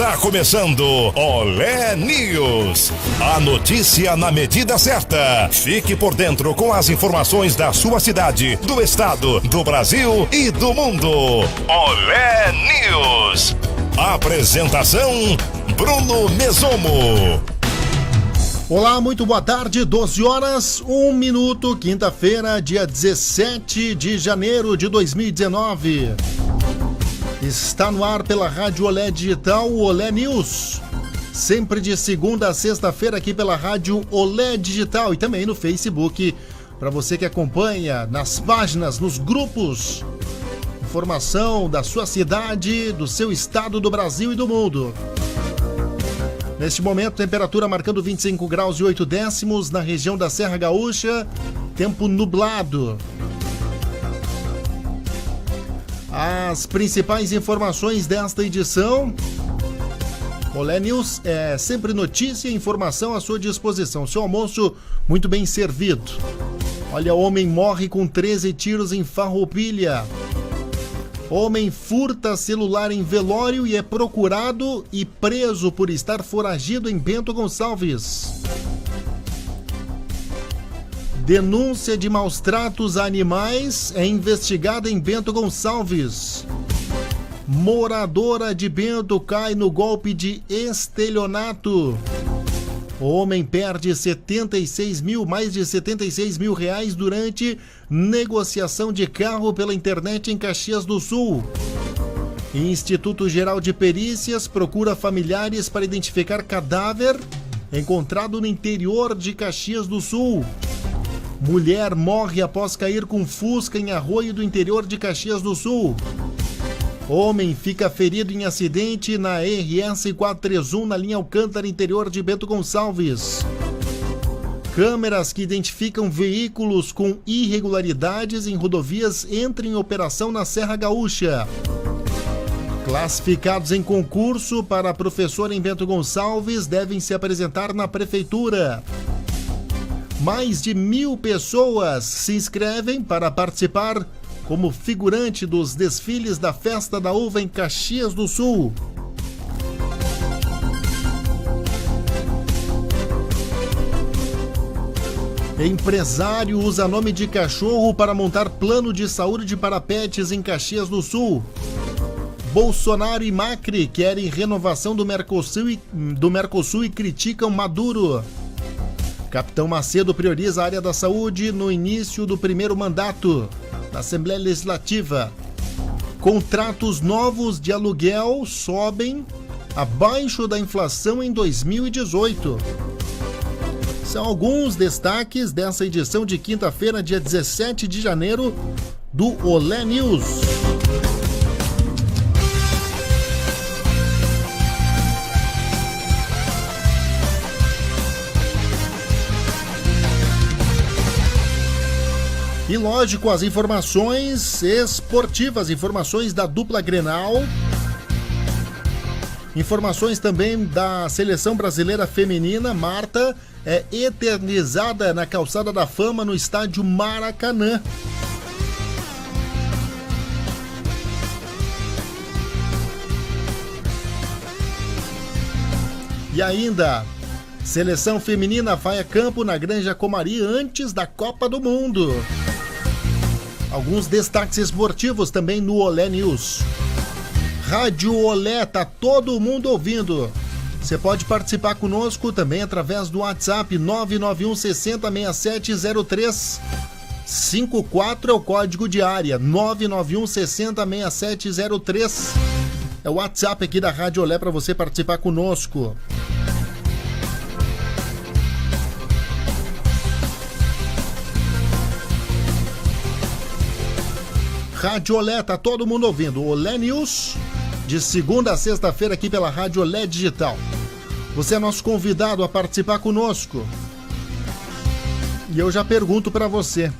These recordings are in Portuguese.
Está começando Olé News. A notícia na medida certa. Fique por dentro com as informações da sua cidade, do estado, do Brasil e do mundo. Olé News. Apresentação Bruno Mesomo. Olá, muito boa tarde, 12 horas, 1 minuto, quinta-feira, dia 17 de janeiro de 2019. Está no ar pela Rádio Olé Digital, o Olé News. Sempre de segunda a sexta-feira aqui pela Rádio Olé Digital e também no Facebook, para você que acompanha nas páginas, nos grupos. Informação da sua cidade, do seu estado, do Brasil e do mundo. Neste momento, temperatura marcando 25 graus e 8 décimos na região da Serra Gaúcha, tempo nublado. As principais informações desta edição. Olé News é sempre notícia e informação à sua disposição. Seu almoço muito bem servido. Olha, homem morre com 13 tiros em Farroupilha. Homem furta celular em velório e é procurado e preso por estar foragido em Bento Gonçalves. Denúncia de maus tratos a animais é investigada em Bento Gonçalves. Moradora de Bento cai no golpe de estelionato. Homem perde mais de 76 mil reais durante negociação de carro pela internet em Caxias do Sul. Instituto Geral de Perícias procura familiares para identificar cadáver encontrado no interior de Caxias do Sul. Mulher morre após cair com fusca em arroio do interior de Caxias do Sul. Homem fica ferido em acidente na RS 431 na linha Alcântara, interior de Bento Gonçalves. Câmeras que identificam veículos com irregularidades em rodovias entram em operação na Serra Gaúcha. Classificados em concurso para professor em Bento Gonçalves devem se apresentar na prefeitura. Mais de 1.000 pessoas se inscrevem para participar como figurante dos desfiles da Festa da Uva em Caxias do Sul. Empresário usa nome de cachorro para montar plano de saúde para pets em Caxias do Sul. Bolsonaro e Macri querem renovação do Mercosul e criticam Maduro. Capitão Macedo prioriza a área da saúde no início do primeiro mandato da Assembleia Legislativa. Contratos novos de aluguel sobem abaixo da inflação em 2018. São alguns destaques dessa edição de quinta-feira, dia 17 de janeiro, do Olé News. E lógico, as informações esportivas, informações da dupla Grenal, informações também da seleção brasileira feminina. Marta é eternizada na Calçada da Fama no estádio Maracanã. E ainda, seleção feminina vai a campo na Granja Comari antes da Copa do Mundo. Alguns destaques esportivos também no Olé News. Rádio Olé, tá todo mundo ouvindo. Você pode participar conosco também através do WhatsApp 991 60 6703. 54 é o código de área, 991 60 6703. É o WhatsApp aqui da Rádio Olé para você participar conosco. Rádio Olé, tá todo mundo ouvindo. Olé News, de segunda a sexta-feira aqui pela Rádio Olé Digital. Você é nosso convidado a participar conosco. E eu já pergunto para você.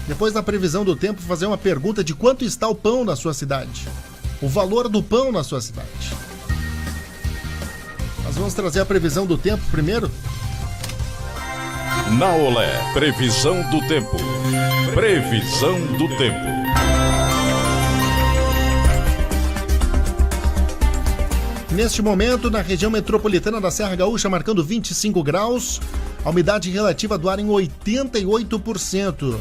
Depois da previsão do tempo, fazer uma pergunta de quanto está o pão na sua cidade. O valor do pão na sua cidade. Nós vamos trazer a previsão do tempo primeiro. Na Olé, previsão do tempo. Previsão do tempo. Neste momento, na região metropolitana da Serra Gaúcha, marcando 25 graus, a umidade relativa do ar em 88%.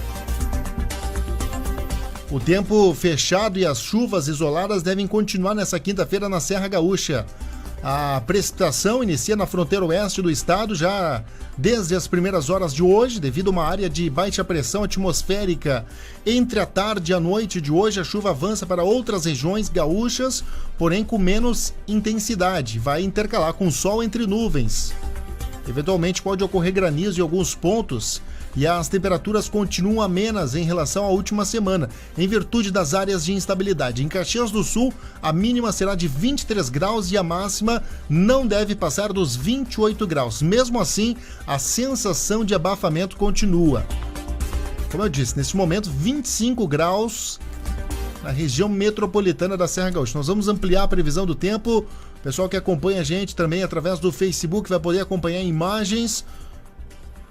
O tempo fechado e as chuvas isoladas devem continuar nessa quinta-feira na Serra Gaúcha. A precipitação inicia na fronteira oeste do estado já desde as primeiras horas de hoje, devido a uma área de baixa pressão atmosférica. Entre a tarde e a noite de hoje, a chuva avança para outras regiões gaúchas, porém com menos intensidade. Vai intercalar com sol entre nuvens. Eventualmente pode ocorrer granizo em alguns pontos e as temperaturas continuam amenas em relação à última semana, em virtude das áreas de instabilidade. Em Caxias do Sul, a mínima será de 23 graus e a máxima não deve passar dos 28 graus. Mesmo assim, a sensação de abafamento continua. Como eu disse, nesse momento, 25 graus na região metropolitana da Serra Gaúcha. Nós vamos ampliar a previsão do tempo. O pessoal que acompanha a gente também através do Facebook vai poder acompanhar imagens.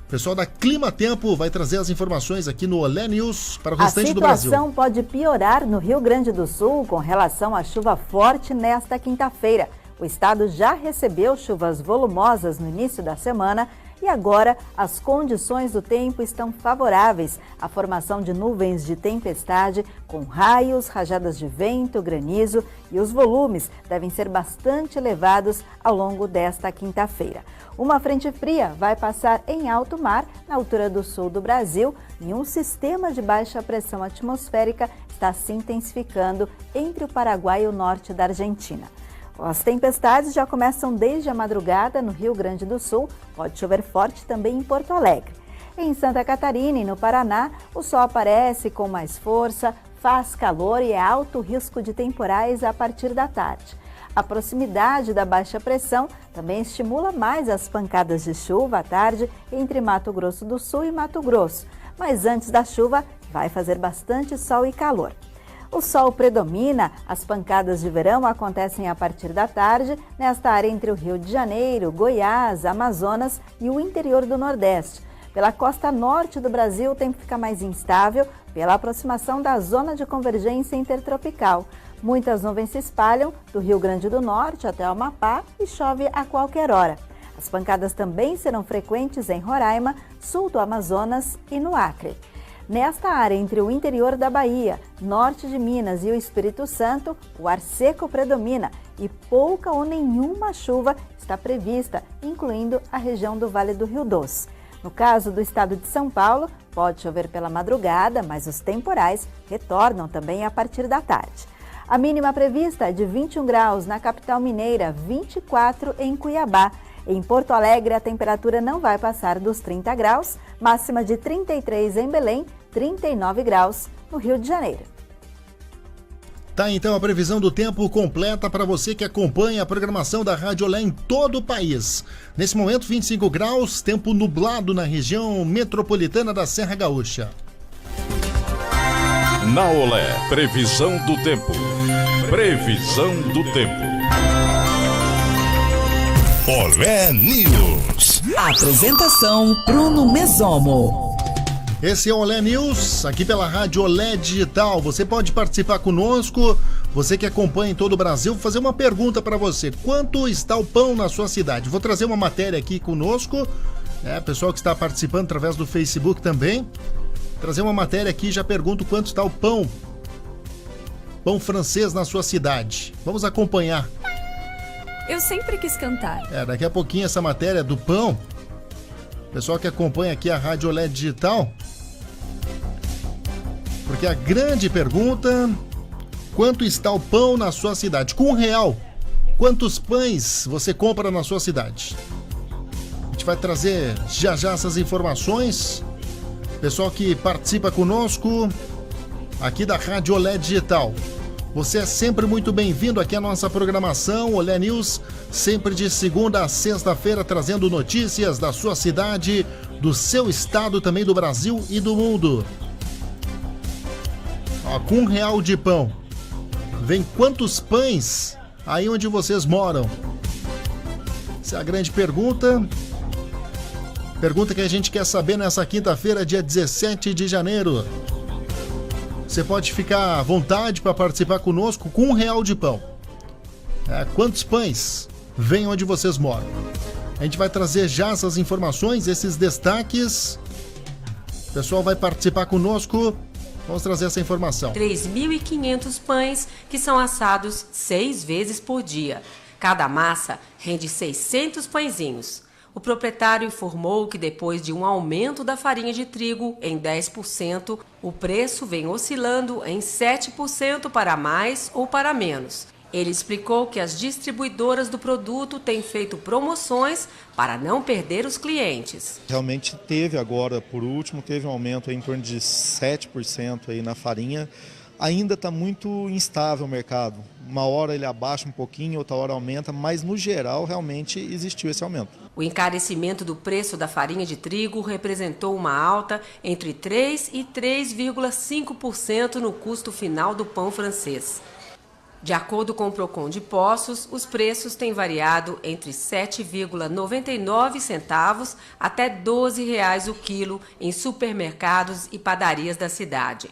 O pessoal da Clima Tempo vai trazer as informações aqui no Olé News para o restante do Brasil. A situação pode piorar no Rio Grande do Sul com relação à chuva forte nesta quinta-feira. O estado já recebeu chuvas volumosas no início da semana e agora as condições do tempo estão favoráveis à formação de nuvens de tempestade com raios, rajadas de vento, granizo e os volumes devem ser bastante elevados ao longo desta quinta-feira. Uma frente fria vai passar em alto mar, na altura do sul do Brasil, e um sistema de baixa pressão atmosférica está se intensificando entre o Paraguai e o norte da Argentina. As tempestades já começam desde a madrugada no Rio Grande do Sul, pode chover forte também em Porto Alegre. Em Santa Catarina e no Paraná, o sol aparece com mais força, faz calor e é alto risco de temporais a partir da tarde. A proximidade da baixa pressão também estimula mais as pancadas de chuva à tarde entre Mato Grosso do Sul e Mato Grosso. Mas antes da chuva, vai fazer bastante sol e calor. O sol predomina, as pancadas de verão acontecem a partir da tarde, nesta área entre o Rio de Janeiro, Goiás, Amazonas e o interior do Nordeste. Pela costa norte do Brasil, o tempo fica mais instável pela aproximação da zona de convergência intertropical. Muitas nuvens se espalham do Rio Grande do Norte até o Amapá e chove a qualquer hora. As pancadas também serão frequentes em Roraima, sul do Amazonas e no Acre. Nesta área entre o interior da Bahia, norte de Minas e o Espírito Santo, o ar seco predomina e pouca ou nenhuma chuva está prevista, incluindo a região do Vale do Rio Doce. No caso do estado de São Paulo, pode chover pela madrugada, mas os temporais retornam também a partir da tarde. A mínima prevista é de 21 graus na capital mineira, 24 em Cuiabá. Em Porto Alegre, a temperatura não vai passar dos 30 graus, máxima de 33 em Belém, 39 graus no Rio de Janeiro. Tá, então a previsão do tempo completa para você que acompanha a programação da Rádio Olé em todo o país. Nesse momento, 25 graus, tempo nublado na região metropolitana da Serra Gaúcha. Na Olé, previsão do tempo. Previsão do tempo. Olé News. Apresentação Bruno Mesomo. Esse é o Olé News, aqui pela Rádio Olé Digital. Você pode participar conosco, você que acompanha em todo o Brasil, vou fazer uma pergunta para você. Quanto está o pão na sua cidade? Vou trazer uma matéria aqui conosco, pessoal que está participando através do Facebook também. Trazer uma matéria aqui, já pergunto quanto está o pão francês na sua cidade. Vamos acompanhar. Eu sempre quis cantar. Daqui a pouquinho essa matéria do pão. Pessoal que acompanha aqui a Rádio Olé Digital. Porque a grande pergunta: quanto está o pão na sua cidade? Com R$1, quantos pães você compra na sua cidade? A gente vai trazer já essas informações. Pessoal que participa conosco aqui da Rádio Olé Digital. Você é sempre muito bem-vindo aqui à nossa programação Olé News, sempre de segunda a sexta-feira, trazendo notícias da sua cidade, do seu estado, também do Brasil e do mundo. Com R$1 de pão, vem quantos pães aí onde vocês moram? Essa é a grande pergunta. Pergunta que a gente quer saber nessa quinta-feira, dia 17 de janeiro. Você pode ficar à vontade para participar conosco com R$1 de pão. Quantos pães vêm onde vocês moram? A gente vai trazer já essas informações, esses destaques. O pessoal vai participar conosco. Vamos trazer essa informação. 3.500 pães que são assados 6 vezes por dia. Cada massa rende 600 pãezinhos. O proprietário informou que depois de um aumento da farinha de trigo em 10%, o preço vem oscilando em 7% para mais ou para menos. Ele explicou que as distribuidoras do produto têm feito promoções para não perder os clientes. Realmente teve agora, por último, teve um aumento em torno de 7% aí na farinha. Ainda está muito instável o mercado. Uma hora ele abaixa um pouquinho, outra hora aumenta, mas no geral realmente existiu esse aumento. O encarecimento do preço da farinha de trigo representou uma alta entre 3% e 3,5% no custo final do pão francês. De acordo com o Procon de Poços, os preços têm variado entre 7,99 centavos até R$ 12,00 o quilo em supermercados e padarias da cidade.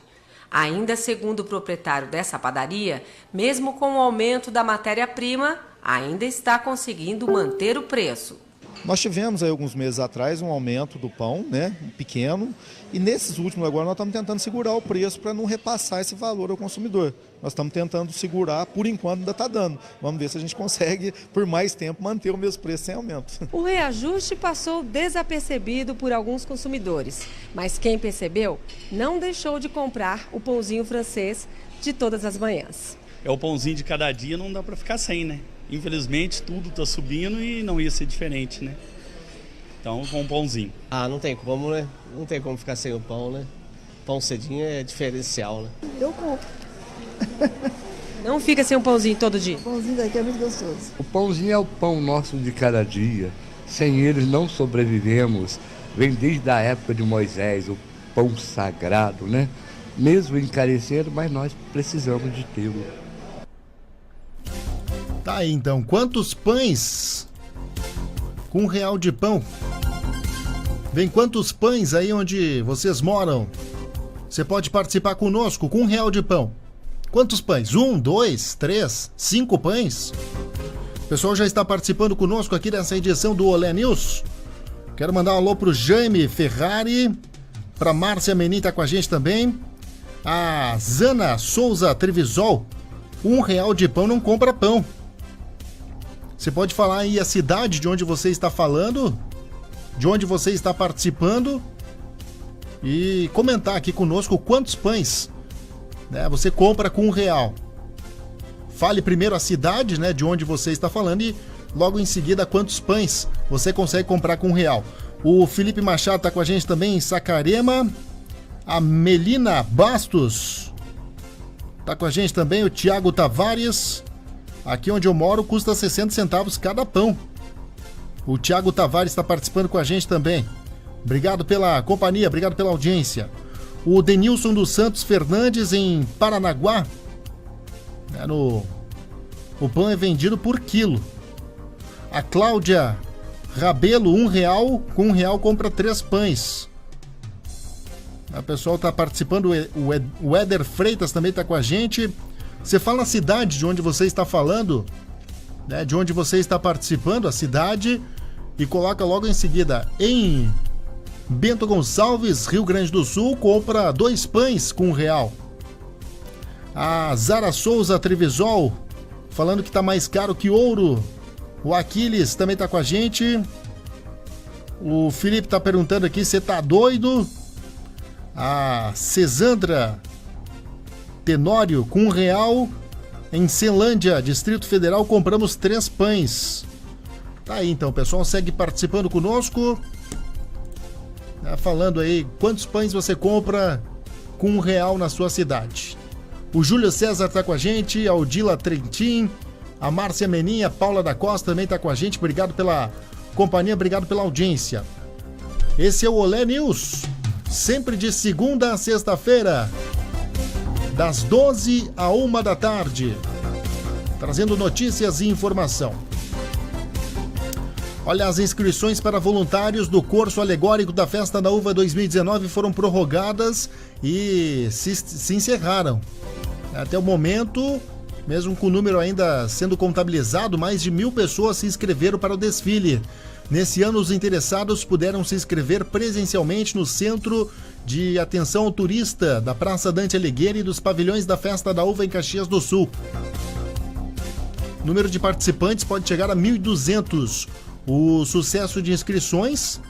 Ainda segundo o proprietário dessa padaria, mesmo com o aumento da matéria-prima, ainda está conseguindo manter o preço. Nós tivemos aí alguns meses atrás um aumento do pão, né, pequeno, e nesses últimos agora nós estamos tentando segurar o preço para não repassar esse valor ao consumidor. Nós estamos tentando segurar, por enquanto ainda está dando. Vamos ver se a gente consegue, por mais tempo, manter o mesmo preço sem aumento. O reajuste passou desapercebido por alguns consumidores, mas quem percebeu não deixou de comprar o pãozinho francês de todas as manhãs. É o pãozinho de cada dia, não dá para ficar sem, né? Infelizmente, tudo está subindo e não ia ser diferente, né? Então, com um pãozinho. Não tem como, né? Não tem como ficar sem o pão, né? Pão cedinho é diferencial, né? Eu compro. Não fica sem um pãozinho todo dia? O pãozinho daqui é muito gostoso. O pãozinho é o pão nosso de cada dia. Sem eles não sobrevivemos. Vem desde a época de Moisés, o pão sagrado, né? Mesmo encarecido, mas nós precisamos de tê-lo. Tá aí então, quantos pães com R$1 de pão? Vem quantos pães aí onde vocês moram? Você pode participar conosco com R$1 de pão. Quantos pães? 1, 2, 3, 5 pães? O pessoal já está participando conosco aqui nessa edição do Olé News. Quero mandar um alô pro Jaime Ferrari, pra Márcia Menin tá com a gente também. A Zana Souza Trevisol, R$1 de pão não compra pão. Você pode falar aí a cidade de onde você está falando, de onde você está participando e comentar aqui conosco quantos pães, né, você compra com R$1. Fale primeiro a cidade, né, de onde você está falando e logo em seguida quantos pães você consegue comprar com R$1. O Felipe Machado está com a gente também em Saquarema. A Melina Bastos está com a gente também. O Tiago Tavares. Aqui onde eu moro custa 60 centavos cada pão. O Tiago Tavares está participando com a gente também. Obrigado pela companhia, obrigado pela audiência. O Denilson dos Santos Fernandes em Paranaguá. O pão é vendido por quilo. A Cláudia Rabelo, R$1. Com R$1 compra 3 pães. O pessoal está participando. O Éder Freitas também está com a gente. Você fala a cidade de onde você está falando, né, de onde você está participando, a cidade, e coloca logo em seguida. Em Bento Gonçalves, Rio Grande do Sul, compra 2 pães com R$1. A Zara Souza Trevisol, falando que está mais caro que ouro. O Aquiles também está com a gente. O Felipe está perguntando aqui, você tá doido? A Cesandra Tenório, com R$1. Em Celândia, Distrito Federal, compramos 3 pães. Tá aí então, o pessoal segue participando conosco, falando aí quantos pães você compra com R$1 na sua cidade. O Júlio César tá com a gente, a Odila Trentin, a Márcia Menin, a Paula da Costa também tá com a gente. Obrigado pela companhia, obrigado pela audiência. Esse é o Olé News, sempre de segunda a sexta-feira, das 12 a 1 da tarde, trazendo notícias e informação. Olha, as inscrições para voluntários do curso alegórico da Festa da Uva 2019 foram prorrogadas e se encerraram. Até o momento, Mesmo com o número ainda sendo contabilizado, mais de 1.000 pessoas se inscreveram para o desfile. Nesse ano, os interessados puderam se inscrever presencialmente no Centro de Atenção ao Turista da Praça Dante Alighieri e dos pavilhões da Festa da Uva em Caxias do Sul. O número de participantes pode chegar a 1.200. O sucesso de inscrições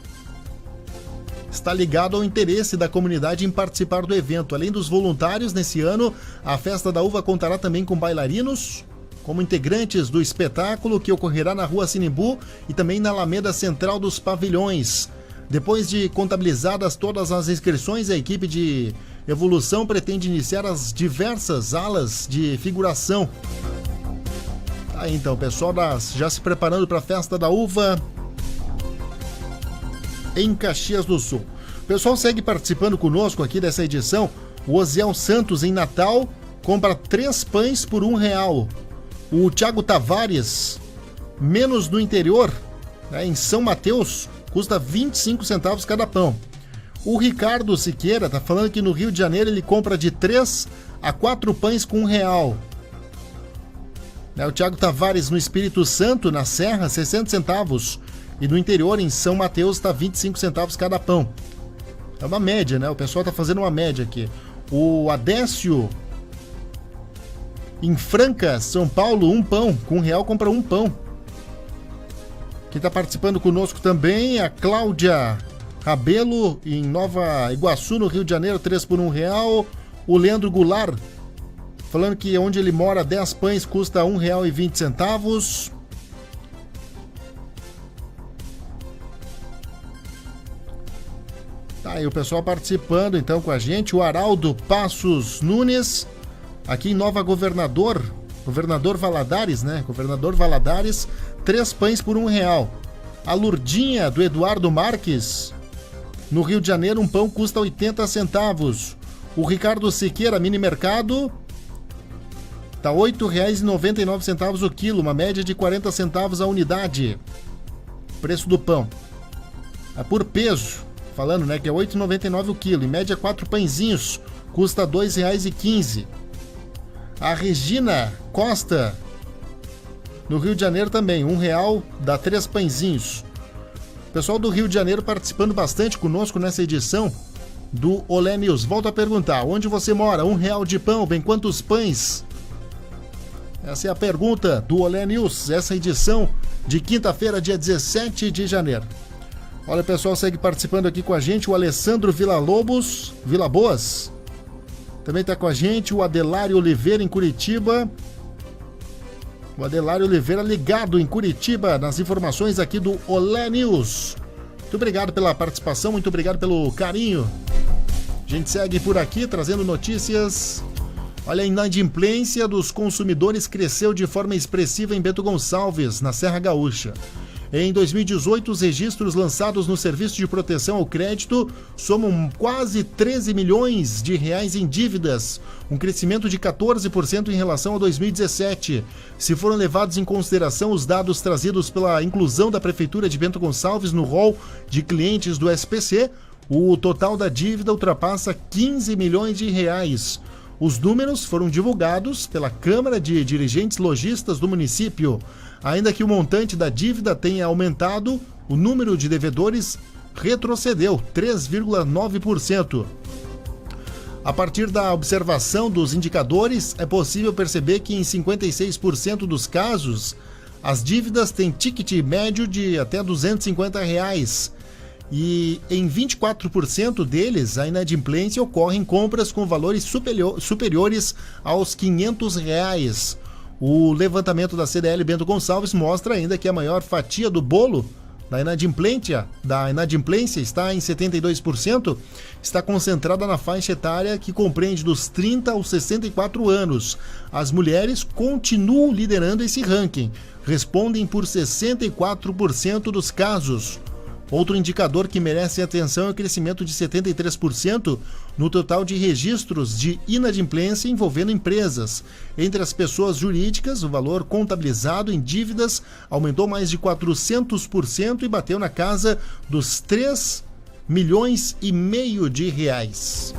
está ligado ao interesse da comunidade em participar do evento. Além dos voluntários, nesse ano, a Festa da Uva contará também com bailarinos, como integrantes do espetáculo que ocorrerá na Rua Sinimbu e também na Alameda Central dos Pavilhões. Depois de contabilizadas todas as inscrições, a equipe de evolução pretende iniciar as diversas alas de figuração. Tá aí, então, o pessoal já se preparando para a Festa da Uva em Caxias do Sul. O pessoal segue participando conosco aqui dessa edição. O Osiel Santos, em Natal, compra 3 pães por R$1. O Thiago Tavares, menos no interior, né, em São Mateus, custa 25 centavos cada pão. O Ricardo Siqueira está falando que no Rio de Janeiro ele compra de 3 a 4 pães com R$1. O Thiago Tavares, no Espírito Santo, na Serra, 60 centavos. E no interior, em São Mateus, está 25 centavos cada pão. É uma média, né? O pessoal está fazendo uma média aqui. O Adécio, em Franca, São Paulo, 1 pão. Com R$1 compra 1 pão. Quem está participando conosco também é a Cláudia Rabelo, em Nova Iguaçu, no Rio de Janeiro, 3 por R$1. O Leandro Goulart, falando que onde ele mora, 10 pães custa R$1,20. Tá aí o pessoal participando então com a gente. O Araldo Passos Nunes, aqui em Nova Governador Valadares, né? Governador Valadares, 3 pães por R$1. A Lurdinha, do Eduardo Marques, no Rio de Janeiro, 1 pão custa 80 centavos. O Ricardo Siqueira, mini mercado, tá R$8,99 o quilo, uma média de 40 centavos a unidade. Preço do pão. É por peso. Falando, né, que é R$8,99 o quilo, em média 4 pãezinhos, custa R$2,15. A Regina Costa, no Rio de Janeiro também, R$1 dá 3 pãezinhos. O pessoal do Rio de Janeiro participando bastante conosco nessa edição do Olé News. Volto a perguntar, onde você mora? R$1 de pão, vem quantos pães? Essa é a pergunta do Olé News, essa edição de quinta-feira, dia 17 de janeiro. Olha, o pessoal segue participando aqui com a gente. O Alessandro Vilaboas também está com a gente. O Adelário Oliveira, em Curitiba. O Adelário Oliveira ligado em Curitiba nas informações aqui do Olé News. Muito obrigado pela participação, muito obrigado pelo carinho. A gente segue por aqui trazendo notícias. Olha, a inadimplência dos consumidores cresceu de forma expressiva em Bento Gonçalves, na Serra Gaúcha. Em 2018, os registros lançados no Serviço de Proteção ao Crédito somam quase 13 milhões de reais em dívidas, um crescimento de 14% em relação a 2017. Se foram levados em consideração os dados trazidos pela inclusão da Prefeitura de Bento Gonçalves no rol de clientes do SPC, o total da dívida ultrapassa 15 milhões de reais. Os números foram divulgados pela Câmara de Dirigentes Lojistas do município. Ainda que o montante da dívida tenha aumentado, o número de devedores retrocedeu 3,9%. A partir da observação dos indicadores, é possível perceber que em 56% dos casos, as dívidas têm ticket médio de até R$250. E em 24% deles, a inadimplência ocorre em compras com valores superiores aos R$500. O levantamento da CDL Bento Gonçalves mostra ainda que a maior fatia do bolo da inadimplência está em 72%, está concentrada na faixa etária que compreende dos 30 aos 64 anos. As mulheres continuam liderando esse ranking, respondem por 64% dos casos. Outro indicador que merece atenção é o crescimento de 73% no total de registros de inadimplência envolvendo empresas. Entre as pessoas jurídicas, o valor contabilizado em dívidas aumentou mais de 400% e bateu na casa dos 3,5 milhões de reais.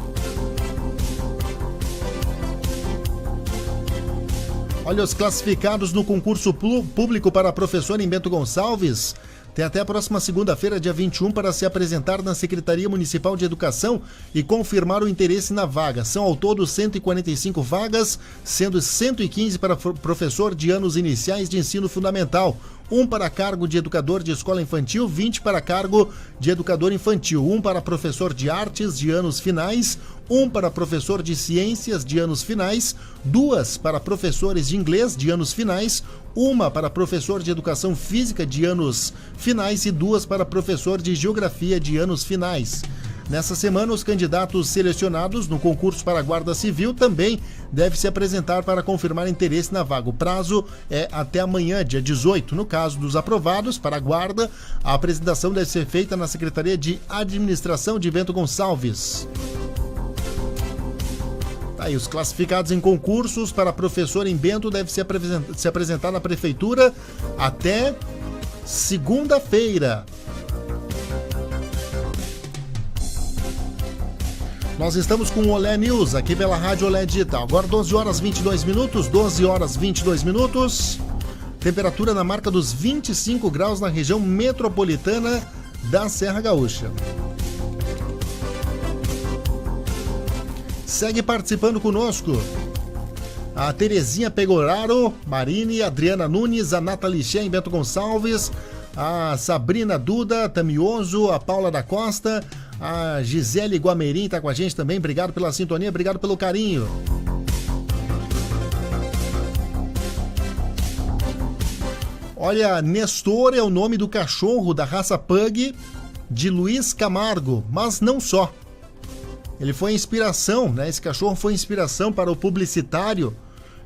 Olha, os classificados no concurso público para professor em Bento Gonçalves tem até a próxima segunda-feira, dia 21, para se apresentar na Secretaria Municipal de Educação e confirmar o interesse na vaga. São ao todo 145 vagas, sendo 115 para professor de anos iniciais de ensino fundamental, 1 para cargo de educador de escola infantil, 20 para cargo de educador infantil, 1 para professor de artes de anos finais, 1 para professor de ciências de anos finais, 2 para professores de inglês de anos finais, 1 para professor de educação física de anos finais e 2 para professor de geografia de anos finais. Nessa semana, os candidatos selecionados no concurso para a Guarda Civil também devem se apresentar para confirmar interesse na vaga. O prazo é até amanhã, dia 18. No caso dos aprovados para a Guarda, a apresentação deve ser feita na Secretaria de Administração de Bento Gonçalves. Aí, os classificados em concursos para professor em Bento devem se apresentar na Prefeitura até segunda-feira. Nós estamos com o Olé News aqui pela Rádio Olé Digital. Agora 12 horas 22 minutos, 12 horas 22 minutos. Temperatura na marca dos 25 graus na região metropolitana da Serra Gaúcha. Segue participando conosco a Terezinha Pegoraro, Marine, Adriana Nunes, a Nathalie Ché em Bento Gonçalves, a Sabrina Duda Tamioso, a Paula da Costa, a Gisele Guamerim está com a gente também. Obrigado pela sintonia, obrigado pelo carinho. Olha, Nestor é o nome do cachorro da raça Pug de Luiz Camargo, mas não só. Ele foi inspiração, né? Esse cachorro foi inspiração para o publicitário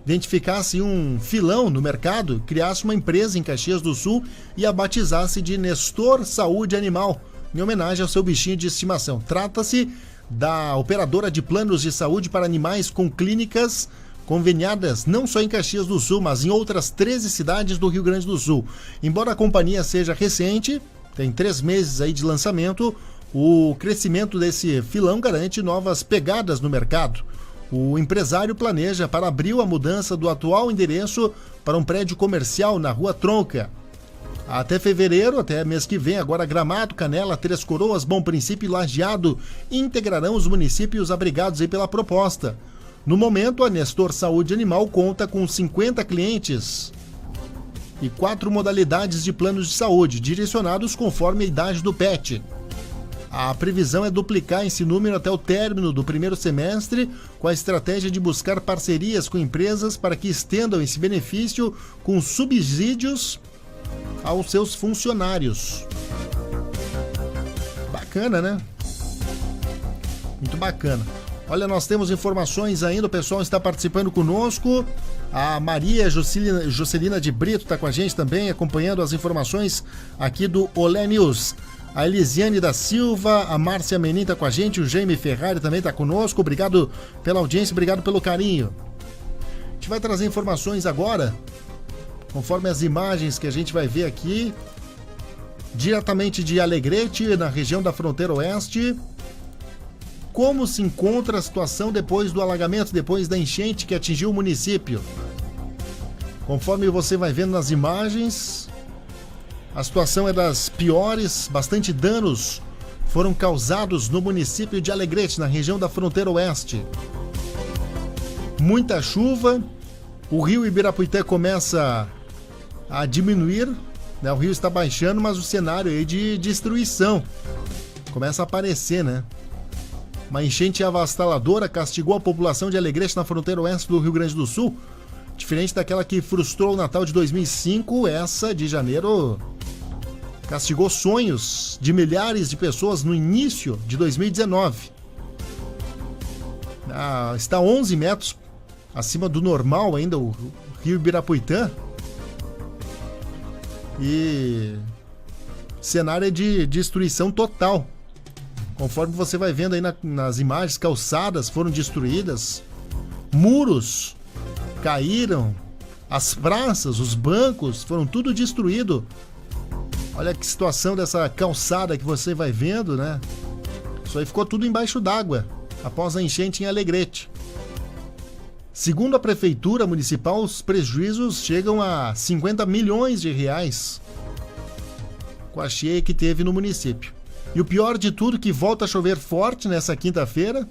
identificasse um filão no mercado, criasse uma empresa em Caxias do Sul e a batizasse de Nestor Saúde Animal, em homenagem ao seu bichinho de estimação. Trata-se da operadora de planos de saúde para animais com clínicas conveniadas não só em Caxias do Sul, mas em outras 13 cidades do Rio Grande do Sul. Embora a companhia seja recente, tem 3 meses aí de lançamento, o crescimento desse filão garante novas pegadas no mercado. O empresário planeja para abril a mudança do atual endereço para um prédio comercial na Rua Tronca. Até fevereiro, até mês que vem, agora Gramado, Canela, Três Coroas, Bom Princípio e Lajeado integrarão os municípios abrigados aí pela proposta. No momento, a Nestor Saúde Animal conta com 50 clientes e 4 modalidades de planos de saúde, direcionados conforme a idade do pet. A previsão é duplicar esse número até o término do primeiro semestre, com a estratégia de buscar parcerias com empresas para que estendam esse benefício com subsídios aos seus funcionários. Bacana, né? Muito bacana. Olha, nós temos informações ainda, o pessoal está participando conosco. A Maria Juscelina de Brito está com a gente também, acompanhando as informações aqui do Olé News. A Elisiane da Silva, a Márcia Menin está com a gente, o Jaime Ferrari também está conosco. Obrigado pela audiência, obrigado pelo carinho. A gente vai trazer informações agora, conforme as imagens que a gente vai ver aqui, diretamente de Alegrete, na região da fronteira oeste. Como se encontra a situação depois do alagamento, depois da enchente que atingiu o município? Conforme você vai vendo nas imagens, a situação é das piores, bastante danos foram causados no município de Alegrete, na região da fronteira oeste. Muita chuva, o rio Ibirapuitã começa a diminuir, né? O rio está baixando, mas o cenário aí de destruição começa a aparecer, né? Uma enchente avassaladora castigou a população de Alegrete na fronteira oeste do Rio Grande do Sul. Diferente daquela que frustrou o Natal de 2005, essa de janeiro castigou sonhos de milhares de pessoas no início de 2019. Está 11 metros acima do normal ainda o rio Ibirapuitã. E cenário de destruição total. Conforme você vai vendo aí nas imagens, calçadas foram destruídas, muros caíram, as praças, os bancos, foram tudo destruído. Olha que situação dessa calçada que você vai vendo, né? Isso aí ficou tudo embaixo d'água após a enchente em Alegrete. Segundo a Prefeitura Municipal, os prejuízos chegam a 50 milhões de reais com a cheia que teve no município. E o pior de tudo, que volta a chover forte nessa quinta-feira,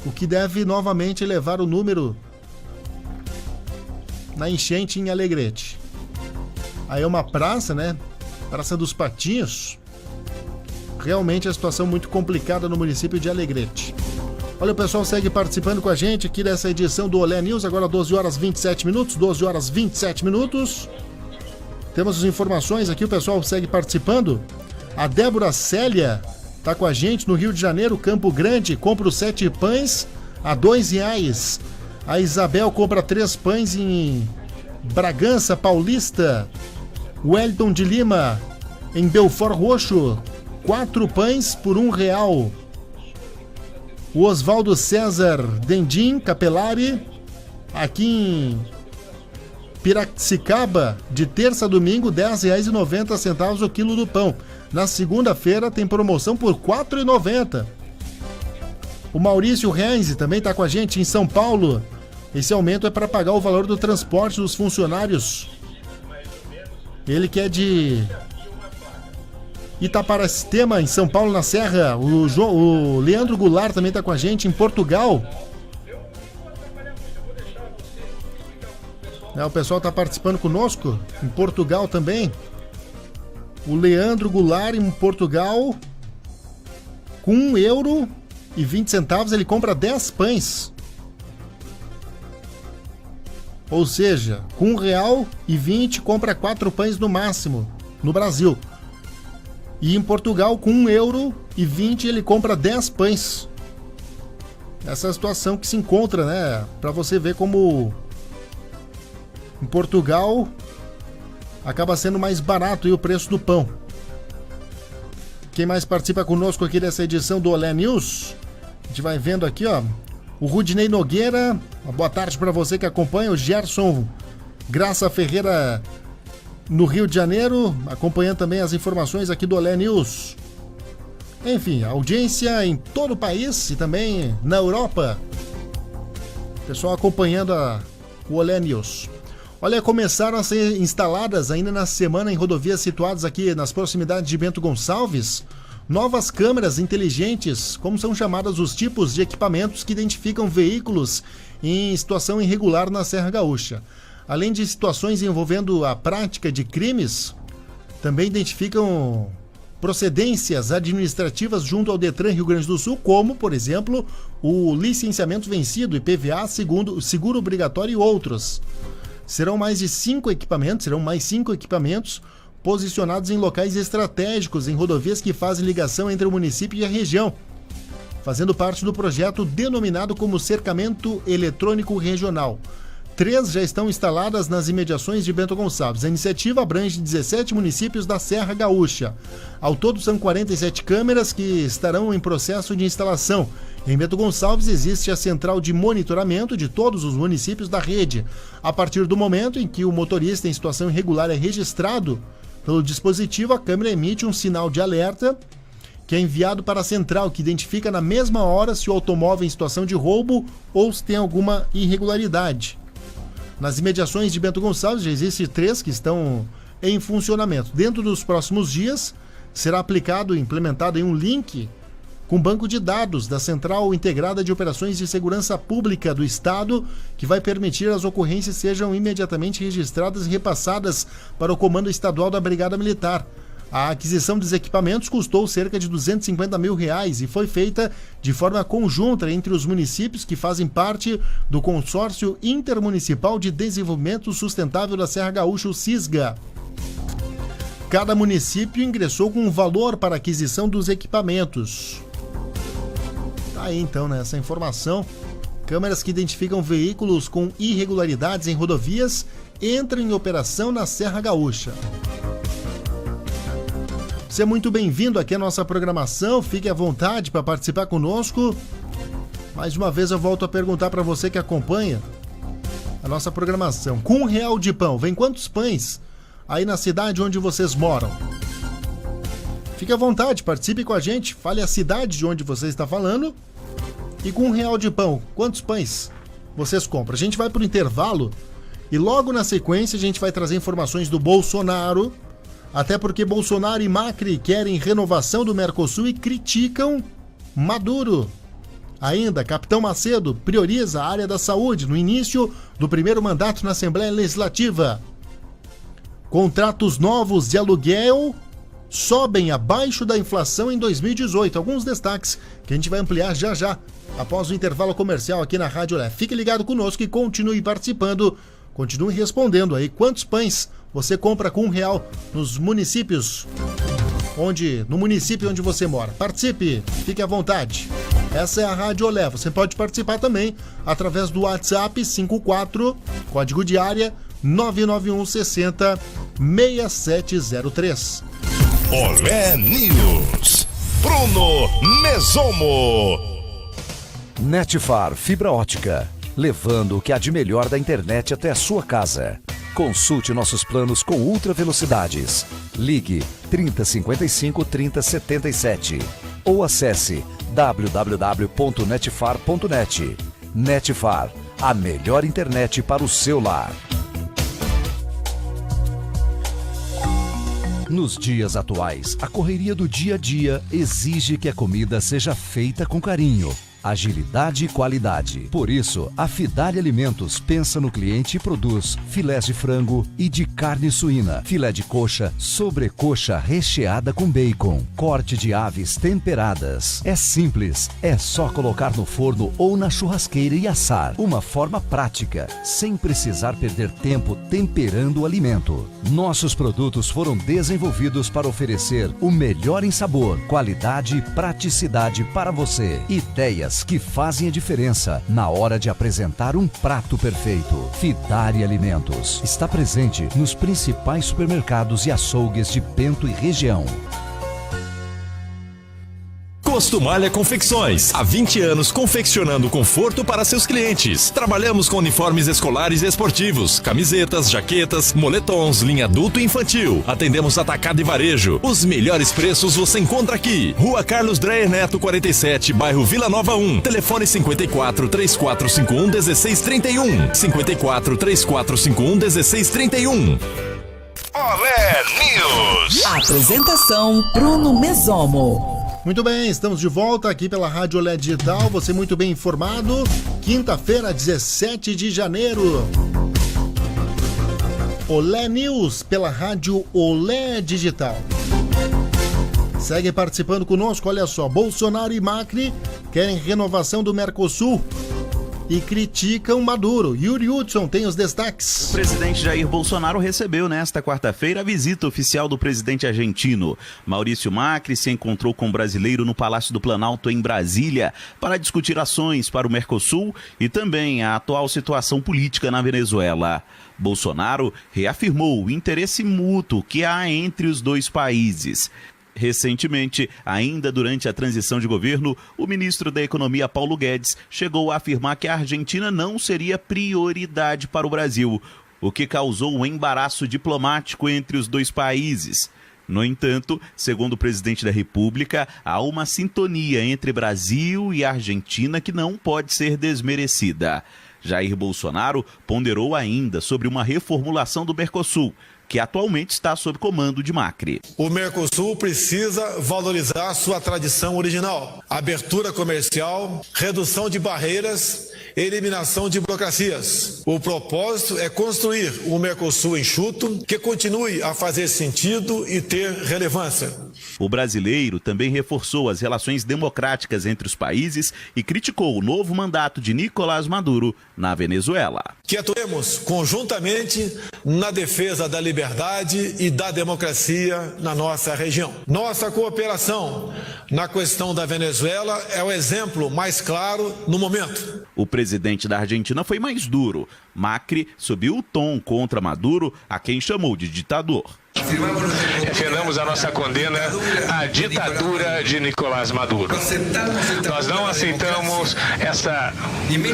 o que deve novamente elevar o número na enchente em Alegrete. Aí é uma praça, né? Praça dos Patinhos. Realmente a situação muito complicada no município de Alegrete. Olha, o pessoal segue participando com a gente aqui dessa edição do Olé News, agora 12 horas 27 minutos, 12 horas 27 minutos. Temos as informações aqui, o pessoal segue participando. A Débora Célia está com a gente no Rio de Janeiro, Campo Grande, compra os 7 pães a R$2. A Isabel compra 3 pães em Bragança Paulista. O Wellington de Lima, em Belfort Roxo, 4 pães por R$1. O Oswaldo César Dendim Capelari, aqui em Piracicaba, de terça a domingo, R$10,90 o quilo do pão. Na segunda-feira tem promoção por R$4,90. O Maurício Renzi também está com a gente em São Paulo. Esse aumento é para pagar o valor do transporte dos funcionários. Ele que é de Itaparacitema, em São Paulo, na Serra. O Leandro Goulart também está com a gente em Portugal. O pessoal está participando conosco em Portugal também. O Leandro Goulart em Portugal, com €1,20 ele compra 10 pães. Ou seja, com R$1,20 compra 4 pães no máximo no Brasil. E em Portugal, com €1,20 ele compra 10 pães. Essa é a situação que se encontra, né? Para você ver como em Portugal acaba sendo mais barato aí o preço do pão. Quem mais participa conosco aqui dessa edição do Olé News? A gente vai vendo aqui, ó. O Rudinei Nogueira, uma boa tarde para você que acompanha. O Gerson Graça Ferreira, no Rio de Janeiro, acompanhando também as informações aqui do Olé News. Enfim, audiência em todo o país e também na Europa. Pessoal acompanhando o Olé News. Olha, começaram a ser instaladas ainda na semana em rodovias situadas aqui nas proximidades de Bento Gonçalves, novas câmeras inteligentes, como são chamados os tipos de equipamentos que identificam veículos em situação irregular na Serra Gaúcha. Além de situações envolvendo a prática de crimes, também identificam procedências administrativas junto ao Detran Rio Grande do Sul, como, por exemplo, o licenciamento vencido, IPVA, seguro obrigatório e outros. Serão mais 5 equipamentos posicionados em locais estratégicos em rodovias que fazem ligação entre o município e a região, fazendo parte do projeto denominado como Cercamento Eletrônico Regional. 3 já estão instaladas nas imediações de Bento Gonçalves. A iniciativa abrange 17 municípios da Serra Gaúcha. Ao todo são 47 câmeras que estarão em processo de instalação. Em Bento Gonçalves existe a central de monitoramento de todos os municípios da rede. A partir do momento em que o motorista em situação irregular é registrado pelo dispositivo, a câmera emite um sinal de alerta que é enviado para a central, que identifica na mesma hora se o automóvel é em situação de roubo ou se tem alguma irregularidade. Nas imediações de Bento Gonçalves já existem 3 que estão em funcionamento. Dentro dos próximos dias será implementado um link com o banco de dados da Central Integrada de Operações de Segurança Pública do Estado, que vai permitir as ocorrências sejam imediatamente registradas e repassadas para o Comando Estadual da Brigada Militar. A aquisição dos equipamentos custou cerca de R$250 mil e foi feita de forma conjunta entre os municípios que fazem parte do Consórcio Intermunicipal de Desenvolvimento Sustentável da Serra Gaúcha, o CISGA. Cada município ingressou com um valor para a aquisição dos equipamentos. Tá aí então, né, essa informação. Câmeras que identificam veículos com irregularidades em rodovias entram em operação na Serra Gaúcha. Você é muito bem-vindo aqui à nossa programação, fique à vontade para participar conosco. Mais uma vez eu volto a perguntar para você que acompanha a nossa programação. Com R$1 de pão, vem quantos pães aí na cidade onde vocês moram? Fique à vontade, participe com a gente, fale a cidade de onde você está falando. E com R$1 de pão, quantos pães vocês compram. A gente vai para o intervalo e logo na sequência a gente vai trazer informações do Bolsonaro, até porque Bolsonaro e Macri querem renovação do Mercosul e criticam Maduro. Ainda, Capitão Macedo prioriza a área da saúde no início do primeiro mandato na Assembleia Legislativa. Contratos novos de aluguel sobem abaixo da inflação em 2018. Alguns destaques que a gente vai ampliar já já, após o intervalo comercial aqui na Rádio Olé. Fique ligado conosco e continue participando, continue respondendo aí. Quantos pães você compra com R$1 nos municípios no município onde você mora? Participe, fique à vontade. Essa é a Rádio Olé. Você pode participar também através do WhatsApp 54, código de área 991 60 6703. Olé News. Bruno Mesomo. Netfar Fibra Ótica, levando o que há de melhor da internet até a sua casa. Consulte nossos planos com ultra velocidades. Ligue 3055 3077 ou acesse www.netfar.net. Netfar, a melhor internet para o seu lar. Nos dias atuais, a correria do dia a dia exige que a comida seja feita com carinho, agilidade e qualidade. Por isso, a Fidari Alimentos pensa no cliente e produz filés de frango e de carne suína, filé de coxa, sobrecoxa recheada com bacon, corte de aves temperadas. É simples, é só colocar no forno ou na churrasqueira e assar. Uma forma prática, sem precisar perder tempo temperando o alimento. Nossos produtos foram desenvolvidos para oferecer o melhor em sabor, qualidade e praticidade para você. Ideias que fazem a diferença na hora de apresentar um prato perfeito. Fidari Alimentos está presente nos principais supermercados e açougues de Bento e região. Costumalha Confecções, há 20 anos confeccionando conforto para seus clientes. Trabalhamos com uniformes escolares e esportivos, camisetas, jaquetas, moletons, linha adulto e infantil. Atendemos atacado e varejo. Os melhores preços você encontra aqui. Rua Carlos Dreyer Neto 47, bairro Vila Nova 1. Telefone 54 3451 1631. 54 3451 1631. Olé News. Apresentação Bruno Mesomo. Muito bem, estamos de volta aqui pela Rádio Olé Digital, você muito bem informado. Quinta-feira, 17 de janeiro. Olé News pela Rádio Olé Digital. Segue participando conosco, olha só. Bolsonaro e Macri querem renovação do Mercosul e criticam Maduro. Yuri Hudson tem os destaques. O presidente Jair Bolsonaro recebeu nesta quarta-feira a visita oficial do presidente argentino. Maurício Macri se encontrou com o brasileiro no Palácio do Planalto, em Brasília, para discutir ações para o Mercosul e também a atual situação política na Venezuela. Bolsonaro reafirmou o interesse mútuo que há entre os dois países. Recentemente, ainda durante a transição de governo, o ministro da Economia, Paulo Guedes, chegou a afirmar que a Argentina não seria prioridade para o Brasil, o que causou um embaraço diplomático entre os dois países. No entanto, segundo o presidente da República, há uma sintonia entre Brasil e Argentina que não pode ser desmerecida. Jair Bolsonaro ponderou ainda sobre uma reformulação do Mercosul, que atualmente está sob comando de Macri. O Mercosul precisa valorizar sua tradição original, abertura comercial, redução de barreiras, eliminação de burocracias. O propósito é construir um Mercosul enxuto que continue a fazer sentido e ter relevância. O brasileiro também reforçou as relações democráticas entre os países e criticou o novo mandato de Nicolás Maduro na Venezuela. Que atuemos conjuntamente na defesa da liberdade e da democracia na nossa região. Nossa cooperação na questão da Venezuela é o exemplo mais claro no momento. O presidente da Argentina foi mais duro. Macri subiu o tom contra Maduro, a quem chamou de ditador. Referendamos a nossa condena à ditadura de Nicolás Maduro. Nós não aceitamos essa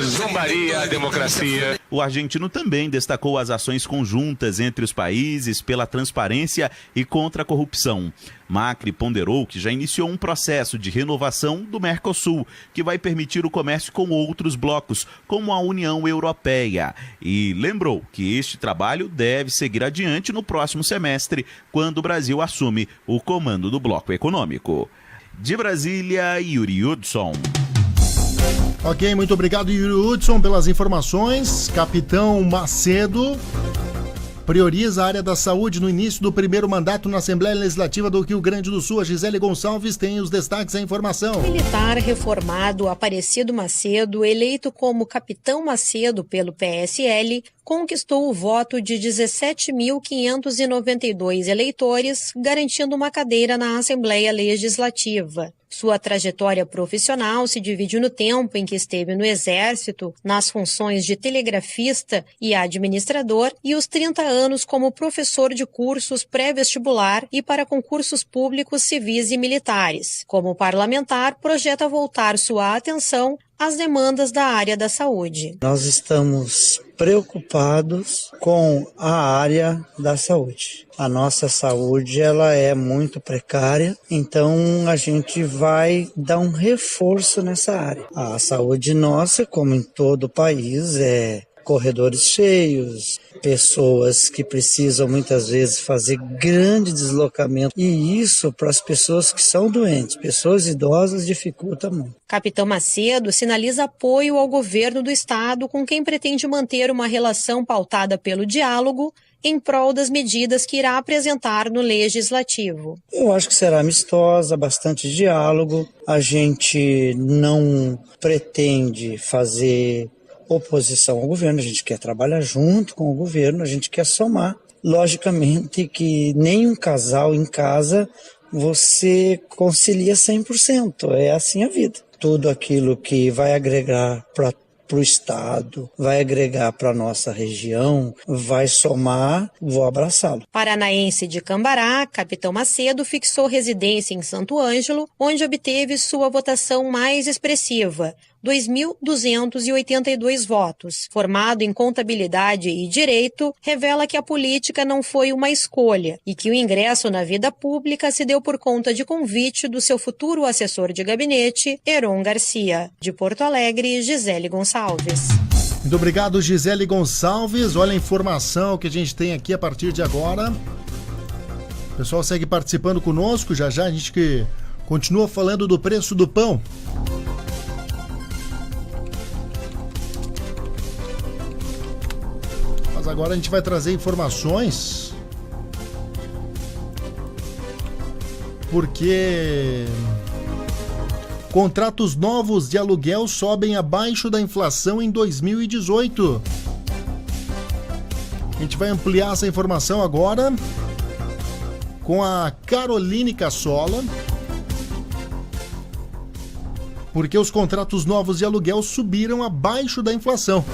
zombaria à democracia. O argentino também destacou as ações conjuntas entre os países pela transparência e contra a corrupção. Macri ponderou que já iniciou um processo de renovação do Mercosul, que vai permitir o comércio com outros blocos, como a União Europeia. E lembrou que este trabalho deve seguir adiante no próximo semestre, quando o Brasil assume o comando do bloco econômico. De Brasília, Yuri Hudson. Ok, muito obrigado, Yuri Hudson, pelas informações. Capitão Macedo prioriza a área da saúde no início do primeiro mandato na Assembleia Legislativa do Rio Grande do Sul. A Gisele Gonçalves tem os destaques da informação. Militar reformado Aparecido Macedo, eleito como Capitão Macedo pelo PSL, conquistou o voto de 17.592 eleitores, garantindo uma cadeira na Assembleia Legislativa. Sua trajetória profissional se divide no tempo em que esteve no Exército, nas funções de telegrafista e administrador, e os 30 anos como professor de cursos pré-vestibular e para concursos públicos civis e militares. Como parlamentar, projeta voltar sua atenção às demandas da área da saúde. Nós estamos preocupados com a área da saúde. A nossa saúde ela é muito precária, então a gente vai dar um reforço nessa área. A saúde nossa, como em todo o país, é corredores cheios, pessoas que precisam muitas vezes fazer grande deslocamento, e isso para as pessoas que são doentes, pessoas idosas, dificulta muito. Capitão Macedo sinaliza apoio ao governo do estado, com quem pretende manter uma relação pautada pelo diálogo em prol das medidas que irá apresentar no Legislativo. Eu acho que será amistosa, bastante diálogo. A gente não pretende fazer oposição ao governo, a gente quer trabalhar junto com o governo, a gente quer somar. Logicamente que nenhum casal em casa você concilia 100%, é assim a vida. Tudo aquilo que vai agregar para o Estado, vai agregar para a nossa região, vai somar, vou abraçá-lo. Paranaense de Cambará, Capitão Macedo fixou residência em Santo Ângelo, onde obteve sua votação mais expressiva, 2.282 votos. Formado em contabilidade e direito, revela que a política não foi uma escolha e que o ingresso na vida pública se deu por conta de convite do seu futuro assessor de gabinete, Heron Garcia. De Porto Alegre, Gisele Gonçalves. Muito obrigado, Gisele Gonçalves. Olha a informação que a gente tem aqui a partir de agora. O pessoal segue participando conosco. Já a gente que continua falando do preço do pão. Agora a gente vai trazer informações, porque contratos novos de aluguel sobem abaixo da inflação em 2018. A gente vai ampliar essa informação agora com a Caroline Cassola, porque os contratos novos de aluguel subiram abaixo da inflação.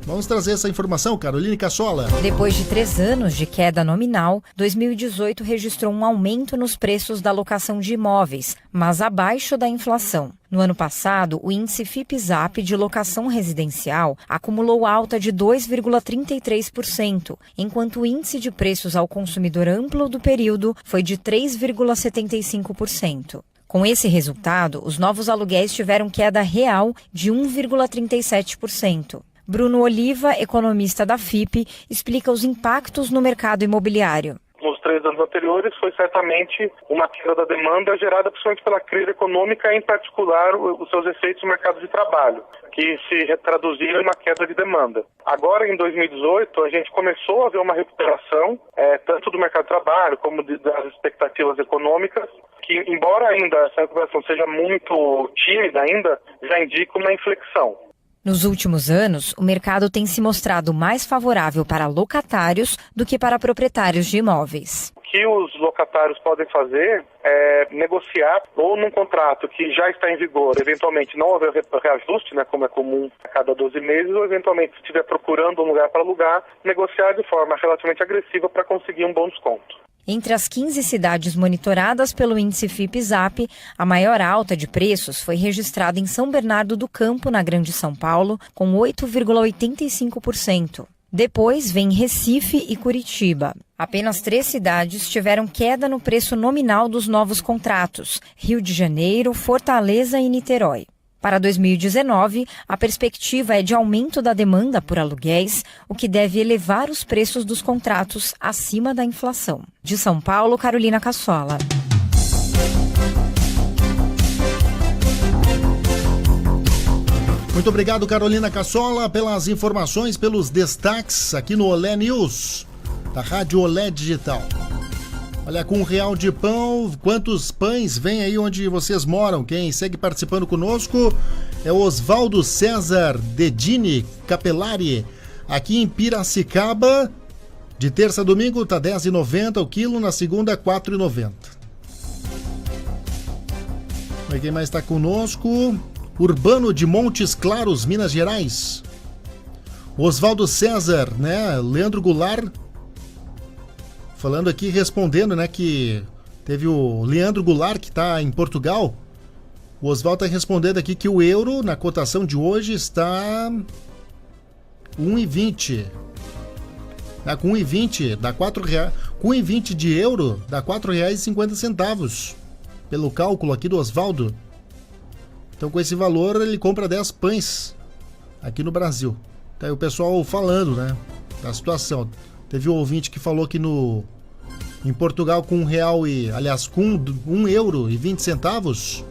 Vamos trazer essa informação, Caroline Cassola. Depois de 3 anos de queda nominal, 2018 registrou um aumento nos preços da locação de imóveis, mas abaixo da inflação. No ano passado, o índice FIPE-ZAP de locação residencial acumulou alta de 2,33%, enquanto o índice de preços ao consumidor amplo do período foi de 3,75%. Com esse resultado, os novos aluguéis tiveram queda real de 1,37%. Bruno Oliva, economista da FIPE, explica os impactos no mercado imobiliário. Nos 3 anos anteriores foi certamente uma queda da demanda gerada principalmente pela crise econômica, em particular os seus efeitos no mercado de trabalho, que se traduziram em uma queda de demanda. Agora, em 2018, a gente começou a ver uma recuperação, tanto do mercado de trabalho como das expectativas econômicas, que, embora ainda essa recuperação seja muito tímida ainda, já indica uma inflexão. Nos últimos anos, o mercado tem se mostrado mais favorável para locatários do que para proprietários de imóveis. O que os locatários podem fazer é negociar, ou num contrato que já está em vigor, eventualmente não haver reajuste, como é comum a cada 12 meses, ou eventualmente se estiver procurando um lugar para alugar, negociar de forma relativamente agressiva para conseguir um bom desconto. Entre as 15 cidades monitoradas pelo índice FIPE-ZAP, a maior alta de preços foi registrada em São Bernardo do Campo, na Grande São Paulo, com 8,85%. Depois vem Recife e Curitiba. Apenas 3 cidades tiveram queda no preço nominal dos novos contratos: Rio de Janeiro, Fortaleza e Niterói. Para 2019, a perspectiva é de aumento da demanda por aluguéis, o que deve elevar os preços dos contratos acima da inflação. De São Paulo, Carolina Cassola. Muito obrigado, Carolina Cassola, pelas informações, pelos destaques aqui no Olé News, da Rádio Olé Digital. Olha, com R$1 de pão, quantos pães vem aí onde vocês moram? Quem segue participando conosco é o Osvaldo César Dedini Capelari, aqui em Piracicaba. De terça a domingo tá R$10,90 o quilo, na segunda R$4,90. Quem mais está conosco? Urbano de Montes Claros, Minas Gerais. Osvaldo César, né? Leandro Goulart falando aqui, respondendo, né, que teve o Leandro Goulart, que está em Portugal. O Osvaldo está respondendo aqui que o euro, na cotação de hoje, está 1,20. Com 1,20 dá R$4. Com 1,20 de euro, dá R$4,50. Pelo cálculo aqui do Osvaldo. Então, com esse valor, ele compra 10 pães aqui no Brasil. Tá aí o pessoal falando, né, da situação. Teve um ouvinte que falou que em Portugal, com com €1,20,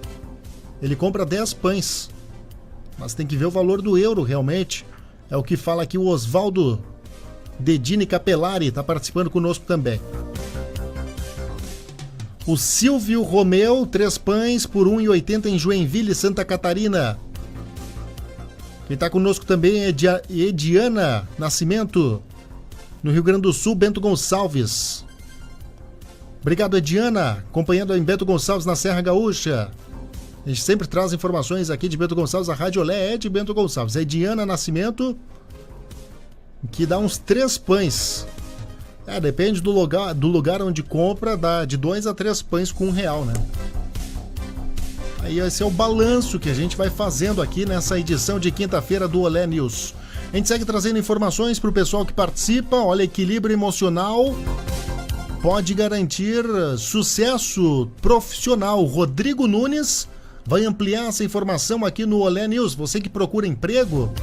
ele compra 10 pães. Mas tem que ver o valor do euro, realmente. É o que fala aqui o Osvaldo Dedini Capelari, está participando conosco também. O Silvio Romeu, 3 pães por R$1,80 em Joinville, Santa Catarina. Quem está conosco também é Ediana Nascimento, no Rio Grande do Sul, Bento Gonçalves. Obrigado, Ediana, acompanhando em Bento Gonçalves, na Serra Gaúcha. A gente sempre traz informações aqui de Bento Gonçalves, a Rádio Olé é de Bento Gonçalves. É Ediana Nascimento, que dá uns 3 pães. Depende do lugar onde compra, dá de 2 a 3 pães com R$1, né? Aí esse é o balanço que a gente vai fazendo aqui nessa edição de quinta-feira do Olé News. A gente segue trazendo informações para o pessoal que participa. Olha, equilíbrio emocional pode garantir sucesso profissional. Rodrigo Nunes vai ampliar essa informação aqui no Olé News. Você que procura emprego,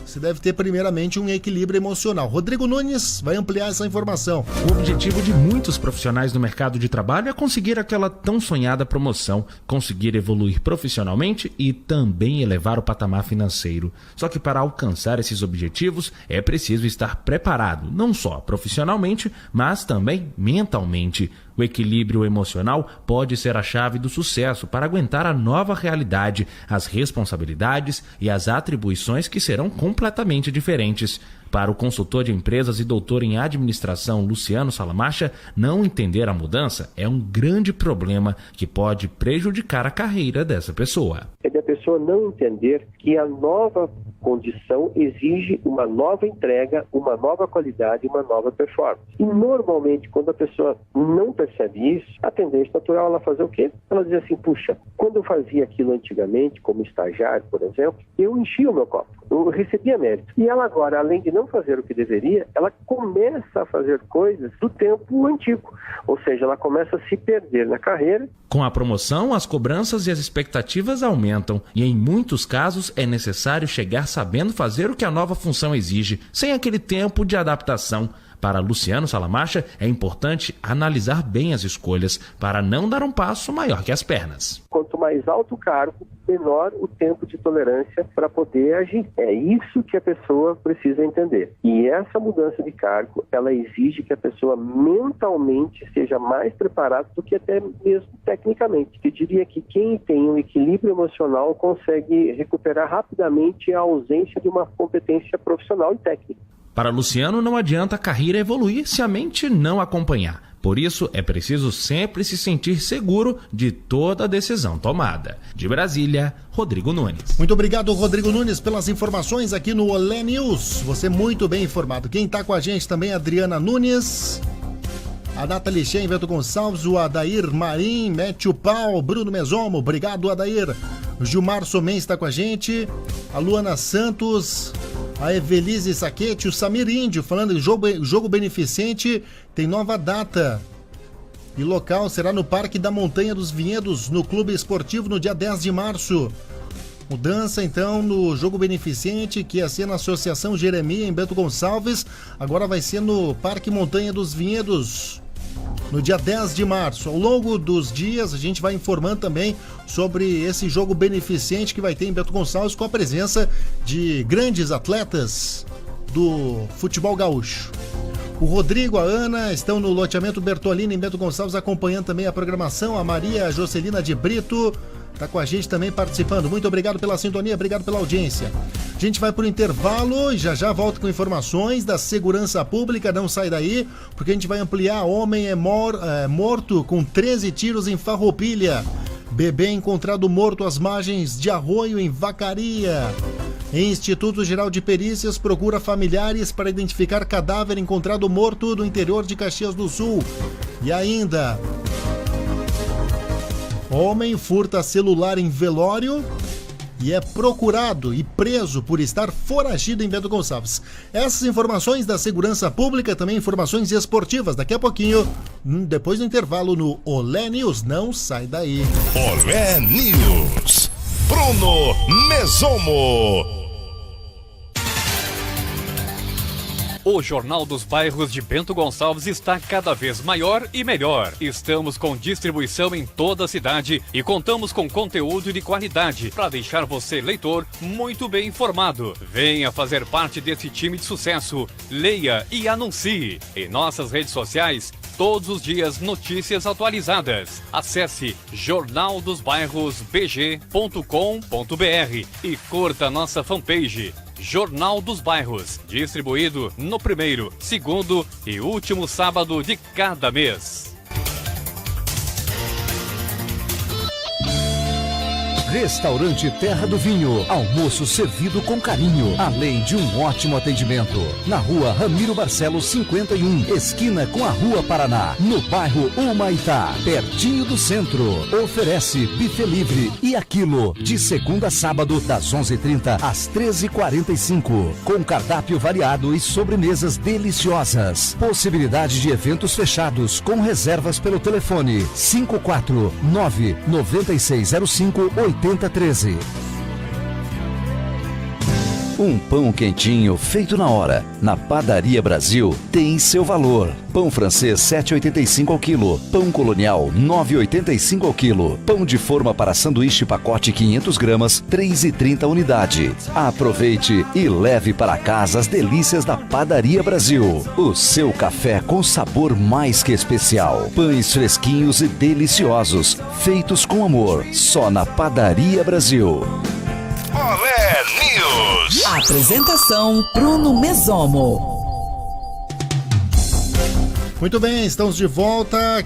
você deve ter primeiramente um equilíbrio emocional. Rodrigo Nunes vai ampliar essa informação. O objetivo de muitos profissionais do mercado de trabalho é conseguir aquela tão sonhada promoção, conseguir evoluir profissionalmente e também elevar o patamar financeiro. Só que para alcançar esses objetivos é preciso estar preparado, não só profissionalmente, mas também mentalmente. O equilíbrio emocional pode ser a chave do sucesso para aguentar a nova realidade, as responsabilidades e as atribuições que serão completamente diferentes. Para o consultor de empresas e doutor em administração Luciano Salamacha, não entender a mudança é um grande problema que pode prejudicar a carreira dessa pessoa. É da pessoa não entender que a nova condição exige uma nova entrega, uma nova qualidade, uma nova performance. E normalmente, quando a pessoa não percebe isso, a tendência natural é ela fazer o quê? Ela diz assim, puxa, quando eu fazia aquilo antigamente, como estagiário, por exemplo, eu enchia o meu copo, eu recebia mérito. E ela agora, além de não fazer o que deveria, ela começa a fazer coisas do tempo antigo. Ou seja, ela começa a se perder na carreira. Com a promoção, as cobranças e as expectativas aumentam e, em muitos casos, é necessário chegar sabendo fazer o que a nova função exige, sem aquele tempo de adaptação. Para Luciano Salamacha, é importante analisar bem as escolhas para não dar um passo maior que as pernas. Quanto mais alto o cargo, menor o tempo de tolerância para poder agir. É isso que a pessoa precisa entender. E essa mudança de cargo, ela exige que a pessoa mentalmente seja mais preparada do que até mesmo tecnicamente. Eu diria que quem tem um equilíbrio emocional consegue recuperar rapidamente a ausência de uma competência profissional e técnica. Para Luciano, não adianta a carreira evoluir se a mente não acompanhar. Por isso, é preciso sempre se sentir seguro de toda a decisão tomada. De Brasília, Rodrigo Nunes. Muito obrigado, Rodrigo Nunes, pelas informações aqui no Olé News. Você muito bem informado. Quem está com a gente também é a Adriana Nunes, a Nathalie Chen, Bento Gonçalves, o Adair Marim, mete o pau, Bruno Mesomo. Obrigado, Adair. O Gilmar Somen está com a gente, a Luana Santos, A Evelise Saquete, o Samir Índio, falando em jogo beneficente, tem nova data. E local será no Parque da Montanha dos Vinhedos, no Clube Esportivo, no dia 10 de março. Mudança, então, no jogo beneficente, que ia ser na Associação Jeremia, em Bento Gonçalves, agora vai ser no Parque Montanha dos Vinhedos, no dia 10 de março. Ao longo dos dias, a gente vai informando também sobre esse jogo beneficente que vai ter em Bento Gonçalves, com a presença de grandes atletas do futebol gaúcho. O Rodrigo, a Ana estão no loteamento Bertolini, em Bento Gonçalves, acompanhando também a programação. A Maria Jocelina de Brito está com a gente também participando. Muito obrigado pela sintonia, obrigado pela audiência. A gente vai para o intervalo e já volta com informações da segurança pública. Não sai daí, porque a gente vai ampliar. Homem é morto com 13 tiros em Farroupilha. Bebê encontrado morto às margens de arroio em Vacaria. Instituto Geral de Perícias procura familiares para identificar cadáver encontrado morto no interior de Caxias do Sul. E ainda, homem furta celular em velório e é procurado e preso por estar foragido em Bento Gonçalves. Essas informações da segurança pública, também informações esportivas, daqui a pouquinho, depois do intervalo no Olé News. Não sai daí. Olé News. Bruno Mesomo. O Jornal dos Bairros de Bento Gonçalves está cada vez maior e melhor. Estamos com distribuição em toda a cidade e contamos com conteúdo de qualidade para deixar você, leitor, muito bem informado. Venha fazer parte desse time de sucesso. Leia e anuncie. Em nossas redes sociais, todos os dias notícias atualizadas. Acesse jornaldosbairrosbg.com.br e curta nossa fanpage. Jornal dos Bairros, distribuído no primeiro, segundo e último sábado de cada mês. Restaurante Terra do Vinho. Almoço servido com carinho, além de um ótimo atendimento. Na rua Ramiro Barcelos 51, esquina com a Rua Paraná, no bairro Humaitá, pertinho do centro. Oferece buffet livre e aquilo, de segunda a sábado, das 11h30 às 13h45. Com cardápio variado e sobremesas deliciosas. Possibilidade de eventos fechados, com reservas pelo telefone 549-9605-8013. Um pão quentinho feito na hora, na Padaria Brasil, tem seu valor. Pão francês 7,85 ao quilo, pão colonial 9,85 ao quilo, pão de forma para sanduíche pacote 500 gramas, 3,30 unidade. Aproveite e leve para casa as delícias da Padaria Brasil. O seu café com sabor mais que especial. Pães fresquinhos e deliciosos, feitos com amor, só na Padaria Brasil. Olé News. Apresentação Bruno Mesomo. Muito bem, estamos de volta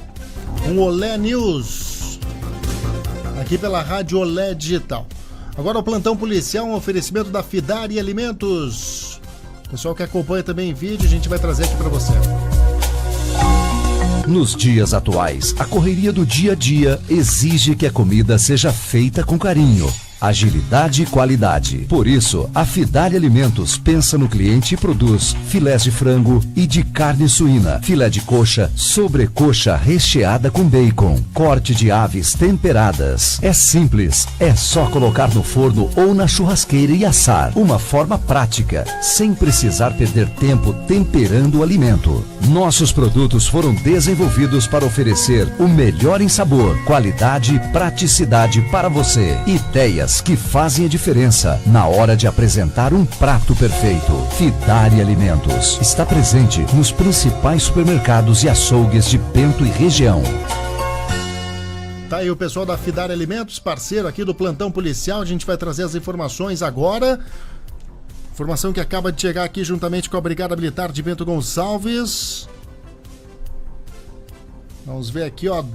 com Olé News, aqui pela Rádio Olé Digital. Agora o plantão policial, um oferecimento da Fidari Alimentos. Pessoal que acompanha também em vídeo, a gente vai trazer aqui para você. Nos dias atuais, a correria do dia a dia exige que a comida seja feita com carinho, agilidade e qualidade. Por isso, a Fidari Alimentos pensa no cliente e produz filés de frango e de carne suína, filé de coxa, sobrecoxa recheada com bacon, corte de aves temperadas. É simples, é só colocar no forno ou na churrasqueira e assar. Uma forma prática, sem precisar perder tempo temperando o alimento. Nossos produtos foram desenvolvidos para oferecer o melhor em sabor, qualidade e praticidade para você. Ideias que fazem a diferença na hora de apresentar um prato perfeito. Fidari Alimentos está presente nos principais supermercados e açougues de Bento e região. Tá aí o pessoal da Fidari Alimentos, parceiro aqui do plantão policial. A gente vai trazer as informações agora. Informação que acaba de chegar aqui juntamente com a Brigada Militar de Bento Gonçalves. Vamos ver aqui, ó.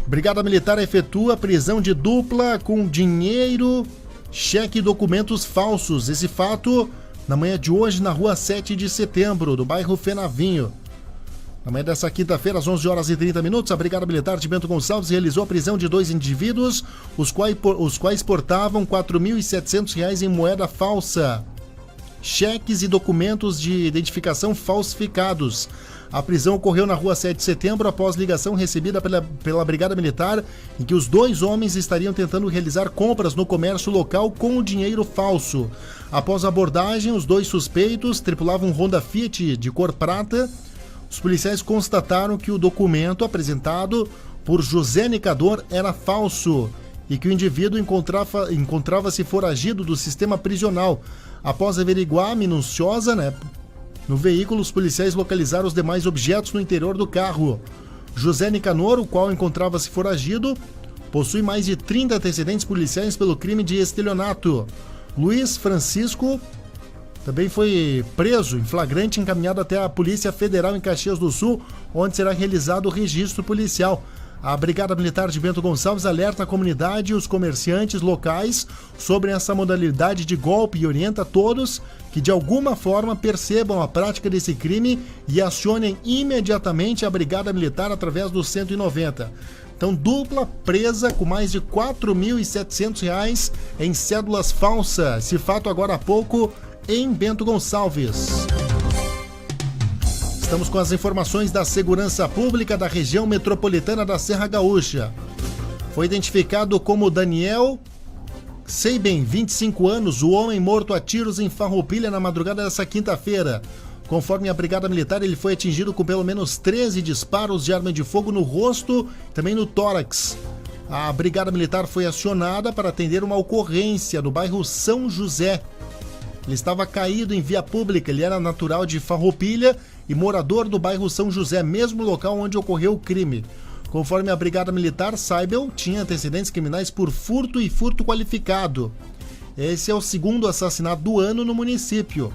Brigada Militar efetua prisão de dupla com dinheiro, cheque e documentos falsos. Esse fato na manhã de hoje na rua 7 de setembro, do bairro Fenavinho. Na manhã dessa quinta-feira, às 11h30, a Brigada Militar de Bento Gonçalves realizou a prisão de 2 indivíduos, os quais portavam R$ 4.700 em moeda falsa. cheques e documentos de identificação falsificados. A prisão ocorreu na rua 7 de setembro após ligação recebida pela Brigada Militar, em que os 2 homens estariam tentando realizar compras no comércio local com dinheiro falso. Após a abordagem, os 2 suspeitos tripulavam um Honda Fiat de cor prata. Os policiais constataram que o documento apresentado por José Nicador era falso e que o indivíduo encontrava-se foragido do sistema prisional. Após averiguar minuciosa, no veículo, os policiais localizaram os demais objetos no interior do carro. José Nicanor, o qual encontrava-se foragido, possui mais de 30 antecedentes policiais pelo crime de estelionato. Luiz Francisco também foi preso em flagrante e encaminhado até a Polícia Federal em Caxias do Sul, onde será realizado o registro policial. A Brigada Militar de Bento Gonçalves alerta a comunidade e os comerciantes locais sobre essa modalidade de golpe e orienta a todos que de alguma forma percebam a prática desse crime e acionem imediatamente a Brigada Militar através do 190. Então, dupla presa com mais de R$ 4.700 em cédulas falsas. Esse fato agora há pouco em Bento Gonçalves. Estamos com as informações da Segurança Pública da região metropolitana da Serra Gaúcha. Foi identificado como Daniel Seiben, 25 anos, o homem morto a tiros em Farroupilha na madrugada dessa quinta-feira. Conforme a Brigada Militar, ele foi atingido com pelo menos 13 disparos de arma de fogo no rosto e também no tórax. A Brigada Militar foi acionada para atender uma ocorrência no bairro São José. Ele estava caído em via pública, ele era natural de Farroupilha e morador do bairro São José, mesmo local onde ocorreu o crime. Conforme a Brigada Militar, Seibel tinha antecedentes criminais por furto e furto qualificado. Esse é o segundo assassinato do ano no município.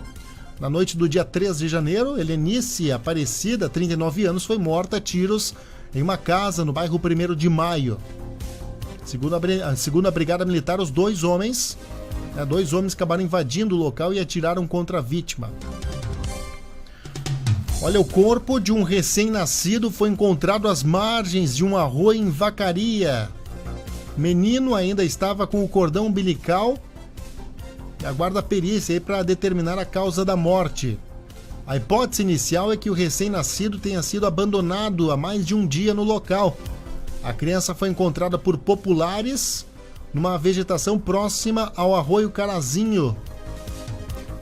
Na noite do dia 3 de janeiro, Helenice Aparecida, 39 anos, foi morta a tiros em uma casa no bairro 1º de Maio. Segundo a Brigada Militar, os 2 homens acabaram invadindo o local e atiraram contra a vítima. Olha, o corpo de um recém-nascido foi encontrado às margens de um arroio em Vacaria. O menino ainda estava com o cordão umbilical e aguarda a perícia aí para determinar a causa da morte. A hipótese inicial é que o recém-nascido tenha sido abandonado há mais de um dia no local. A criança foi encontrada por populares numa vegetação próxima ao arroio Carazinho.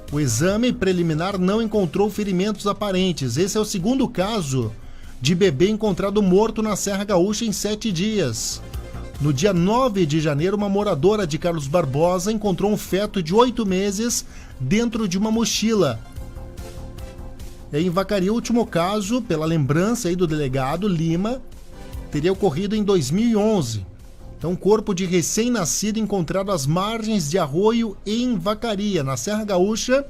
O exame preliminar não encontrou ferimentos aparentes. Esse é o segundo caso de bebê encontrado morto na Serra Gaúcha em 7 dias. No dia 9 de janeiro, uma moradora de Carlos Barbosa encontrou um feto de 8 meses dentro de uma mochila. Em Vacaria, o último caso, pela lembrança aí do delegado Lima, teria ocorrido em 2011. Então, corpo de recém-nascido encontrado às margens de arroio em Vacaria, na Serra Gaúcha.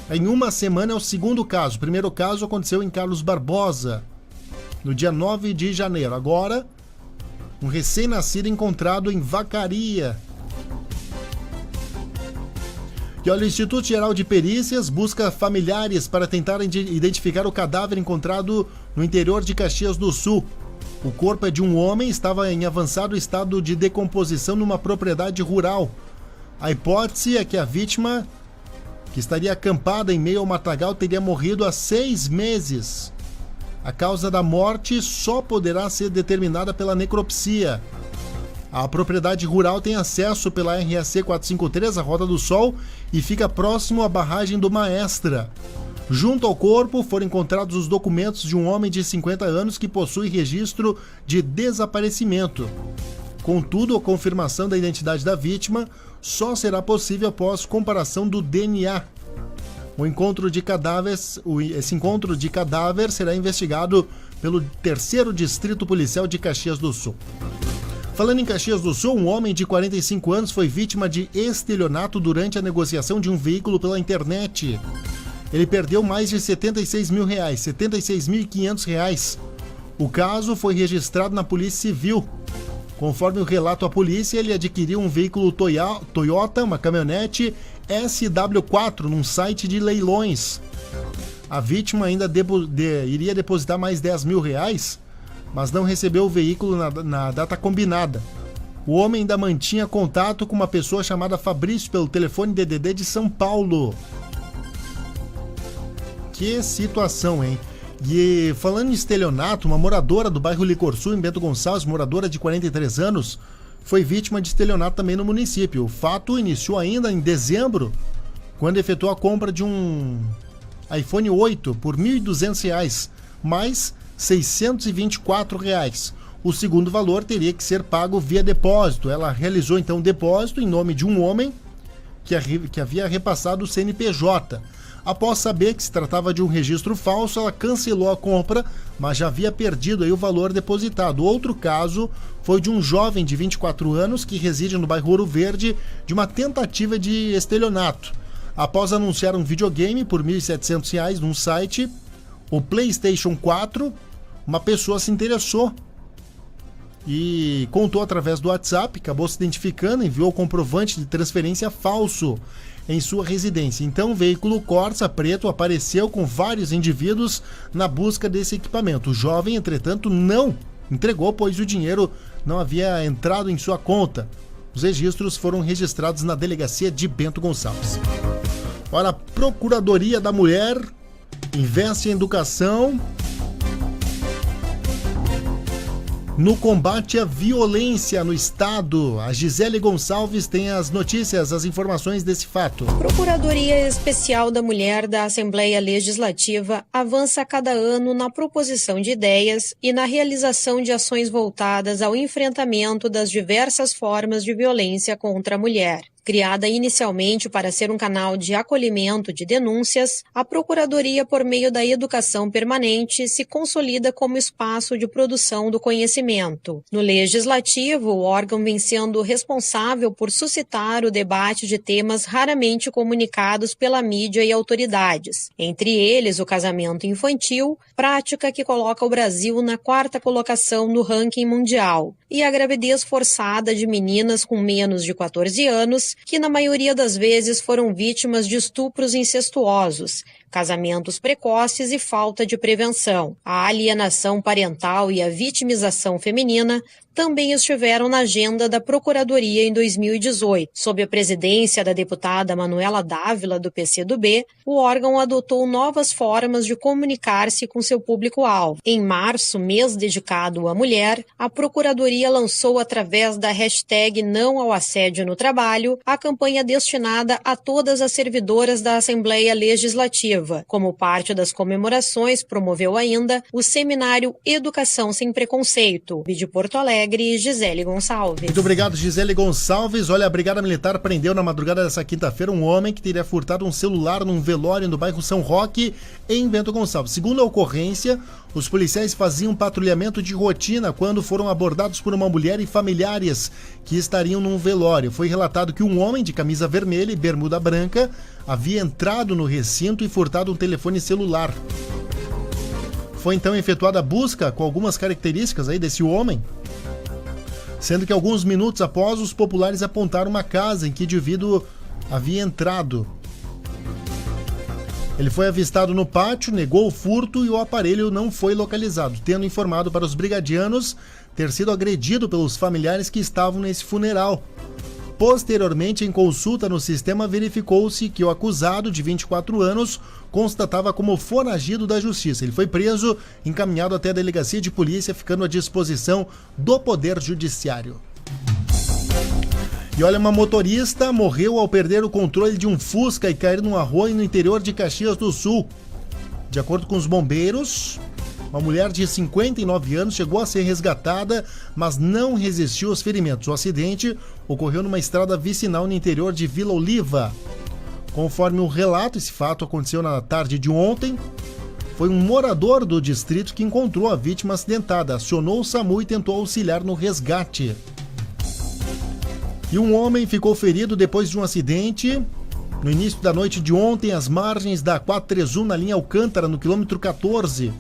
Em uma semana é o segundo caso. O primeiro caso aconteceu em Carlos Barbosa, no dia 9 de janeiro. Agora, um recém-nascido encontrado em Vacaria. E olha, o Instituto Geral de Perícias busca familiares para tentar identificar o cadáver encontrado no interior de Caxias do Sul. O corpo é de um homem, estava em avançado estado de decomposição numa propriedade rural. A hipótese é que a vítima, que estaria acampada em meio ao matagal, teria morrido há 6 meses. A causa da morte só poderá ser determinada pela necropsia. A propriedade rural tem acesso pela RAC 453, a Rota do Sol, e fica próximo à barragem do Maestra. Junto ao corpo foram encontrados os documentos de um homem de 50 anos que possui registro de desaparecimento. Contudo, a confirmação da identidade da vítima só será possível após comparação do DNA. Esse encontro de cadáver será investigado pelo 3º Distrito Policial de Caxias do Sul. Falando em Caxias do Sul, um homem de 45 anos foi vítima de estelionato durante a negociação de um veículo pela internet. Ele perdeu mais de R$ 76 mil, R$ 76.500. O caso foi registrado na Polícia Civil. Conforme o relato à polícia, ele adquiriu um veículo Toyota, uma caminhonete SW4, num site de leilões. A vítima ainda iria depositar mais R$ 10 mil, mas não recebeu o veículo na data combinada. O homem ainda mantinha contato com uma pessoa chamada Fabrício pelo telefone DDD de São Paulo. Que situação, hein? E falando em estelionato, uma moradora do bairro Licor Sul, em Bento Gonçalves, moradora de 43 anos, foi vítima de estelionato também no município. O fato iniciou ainda em dezembro, quando efetuou a compra de um iPhone 8 por R$ 1.200, mais R$ 624. O segundo valor teria que ser pago via depósito. Ela realizou então o depósito em nome de um homem que havia repassado o CNPJ. Após saber que se tratava de um registro falso, ela cancelou a compra, mas já havia perdido aí o valor depositado. Outro caso foi de um jovem de 24 anos que reside no bairro Ouro Verde, de uma tentativa de estelionato. Após anunciar um videogame por R$ 1.700 num site, o PlayStation 4, uma pessoa se interessou e contou através do WhatsApp, acabou se identificando, enviou o comprovante de transferência falso em sua residência. Então o veículo Corsa preto apareceu com vários indivíduos na busca desse equipamento. O jovem, entretanto, não entregou, pois o dinheiro não havia entrado em sua conta. Os registros foram registrados na delegacia de Bento Gonçalves. Olha, a Procuradoria da Mulher investe em educação no combate à violência no estado. A Gisele Gonçalves tem as notícias, as informações desse fato. Procuradoria Especial da Mulher da Assembleia Legislativa avança a cada ano na proposição de ideias e na realização de ações voltadas ao enfrentamento das diversas formas de violência contra a mulher. Criada inicialmente para ser um canal de acolhimento de denúncias, a Procuradoria, por meio da educação permanente, se consolida como espaço de produção do conhecimento. No Legislativo, o órgão vem sendo responsável por suscitar o debate de temas raramente comunicados pela mídia e autoridades, entre eles o casamento infantil, prática que coloca o Brasil na 4ª colocação no ranking mundial, e a gravidez forçada de meninas com menos de 14 anos, que na maioria das vezes foram vítimas de estupros incestuosos, casamentos precoces e falta de prevenção. A alienação parental e a vitimização feminina também estiveram na agenda da Procuradoria em 2018. Sob a presidência da deputada Manuela Dávila, do PCdoB, o órgão adotou novas formas de comunicar-se com seu público-alvo. Em março, mês dedicado à mulher, a Procuradoria lançou, através da hashtag Não ao Assédio no Trabalho, a campanha destinada a todas as servidoras da Assembleia Legislativa. Como parte das comemorações, promoveu ainda o seminário Educação Sem Preconceito. De Porto Alegre, Gisele Gonçalves. Muito obrigado, Gisele Gonçalves. Olha, a Brigada Militar prendeu na madrugada dessa quinta-feira um homem que teria furtado um celular num velório no bairro São Roque, em Bento Gonçalves. Segundo a ocorrência, os policiais faziam patrulhamento de rotina quando foram abordados por uma mulher e familiares que estariam num velório. Foi relatado que um homem de camisa vermelha e bermuda branca havia entrado no recinto e furtado um telefone celular. Foi então efetuada a busca com algumas características aí desse homem, sendo que alguns minutos após, os populares apontaram uma casa em que o indivíduo havia entrado. Ele foi avistado no pátio, negou o furto e o aparelho não foi localizado, tendo informado para os brigadianos ter sido agredido pelos familiares que estavam nesse funeral. Posteriormente, em consulta no sistema, verificou-se que o acusado, de 24 anos, constatava como foragido da justiça. Ele foi preso, encaminhado até a delegacia de polícia, ficando à disposição do Poder Judiciário. E olha, uma motorista morreu ao perder o controle de um Fusca e cair num arroio no interior de Caxias do Sul. De acordo com os bombeiros, uma mulher de 59 anos chegou a ser resgatada, mas não resistiu aos ferimentos. O acidente ocorreu numa estrada vicinal no interior de Vila Oliva. Conforme o relato, esse fato aconteceu na tarde de ontem. Foi um morador do distrito que encontrou a vítima acidentada, acionou o SAMU e tentou auxiliar no resgate. E um homem ficou ferido depois de um acidente no início da noite de ontem, às margens da 431, na linha Alcântara, no quilômetro 14.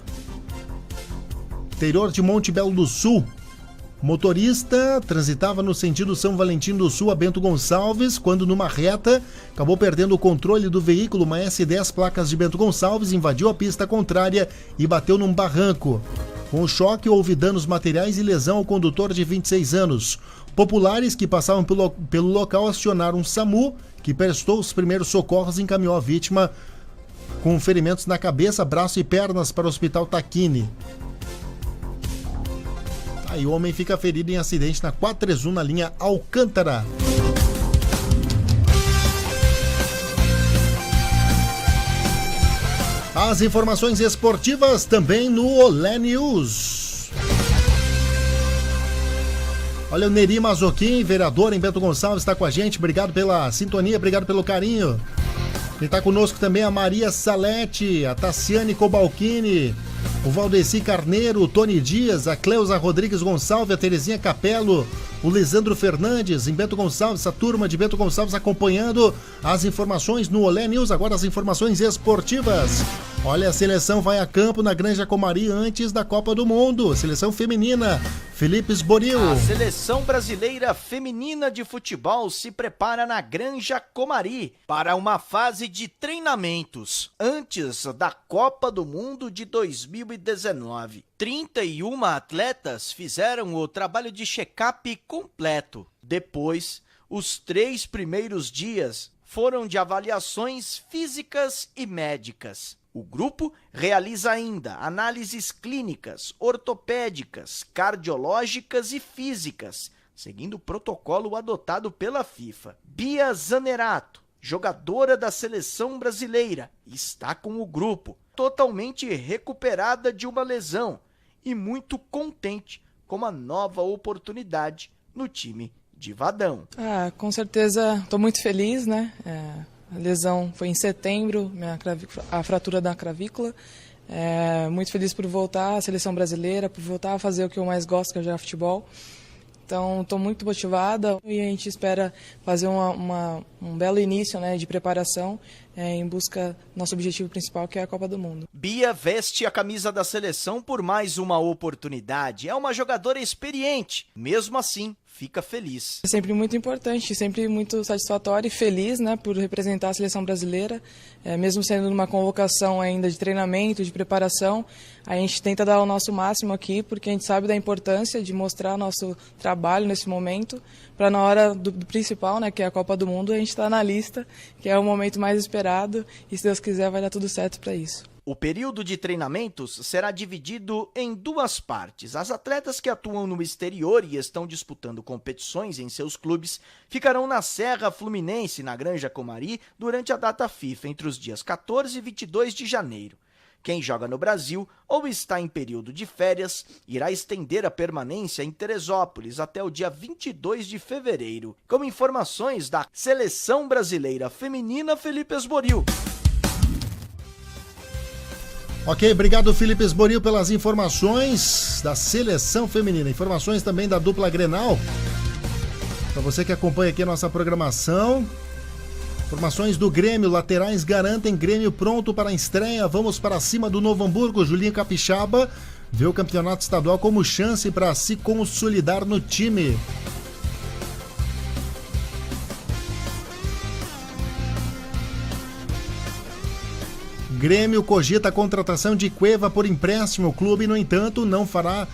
Interior de Monte Belo do Sul. O motorista transitava no sentido São Valentim do Sul a Bento Gonçalves, quando numa reta acabou perdendo o controle do veículo, uma S10 placas de Bento Gonçalves, invadiu a pista contrária e bateu num barranco. Com o choque houve danos materiais e lesão ao condutor de 26 anos. Populares que passavam pelo local acionaram um SAMU, que prestou os primeiros socorros e encaminhou a vítima com ferimentos na cabeça, braço e pernas para o Hospital Taquini. Aí o homem fica ferido em acidente na 431 na linha Alcântara. As informações esportivas também no Olé News. Olha, o Neri Mazoquim, vereador em Bento Gonçalves, está com a gente. Obrigado pela sintonia, obrigado pelo carinho. Quem está conosco também é a Maria Salete, a Tassiane Cobalcini, o Valdeci Carneiro, o Tony Dias, a Cleusa Rodrigues Gonçalves, a Terezinha Capello, o Lisandro Fernandes, em Bento Gonçalves, a turma de Bento Gonçalves acompanhando as informações no Olé News, agora as informações esportivas. Olha, a seleção vai a campo na Granja Comari antes da Copa do Mundo, seleção feminina, Felipe Esboril. A seleção brasileira feminina de futebol se prepara na Granja Comari para uma fase de treinamentos antes da Copa do Mundo de 2019. 31 atletas fizeram o trabalho de check-up completo. Depois, os 3 primeiros dias foram de avaliações físicas e médicas. O grupo realiza ainda análises clínicas, ortopédicas, cardiológicas e físicas, seguindo o protocolo adotado pela FIFA. Bia Zanerato, jogadora da seleção brasileira, está com o grupo, totalmente recuperada de uma lesão e muito contente com a nova oportunidade no time de Vadão. Com certeza estou muito feliz, né? A lesão foi em setembro, a fratura da clavícula. Muito feliz por voltar à seleção brasileira, por voltar a fazer o que eu mais gosto, que é jogar futebol. Então, estou muito motivada e a gente espera fazer um belo início, né, de preparação em busca do nosso objetivo principal, que é a Copa do Mundo. Bia veste a camisa da seleção por mais uma oportunidade. É uma jogadora experiente, mesmo assim, fica feliz. É sempre muito importante, sempre muito satisfatório e feliz, né, por representar a seleção brasileira, mesmo sendo numa convocação ainda de treinamento, de preparação, a gente tenta dar o nosso máximo aqui, porque a gente sabe da importância de mostrar nosso trabalho nesse momento, para na hora do principal, né, que é a Copa do Mundo, a gente está na lista, que é o momento mais esperado, e se Deus quiser vai dar tudo certo para isso. O período de treinamentos será dividido em 2 partes. As atletas que atuam no exterior e estão disputando competições em seus clubes ficarão na Serra Fluminense, na Granja Comari, durante a data FIFA, entre os dias 14 e 22 de janeiro. Quem joga no Brasil ou está em período de férias irá estender a permanência em Teresópolis até o dia 22 de fevereiro. Com informações da Seleção Brasileira Feminina, Felipe Esboril. Ok, obrigado Felipe Esboril pelas informações da seleção feminina. Informações também da dupla Grenal. Para você que acompanha aqui a nossa programação. Informações do Grêmio, laterais garantem Grêmio pronto para a estreia. Vamos para cima do Novo Hamburgo. Julinho Capixaba vê o campeonato estadual como chance para se consolidar no time. Grêmio cogita a contratação de Cueva por empréstimo. O clube, no entanto, não fará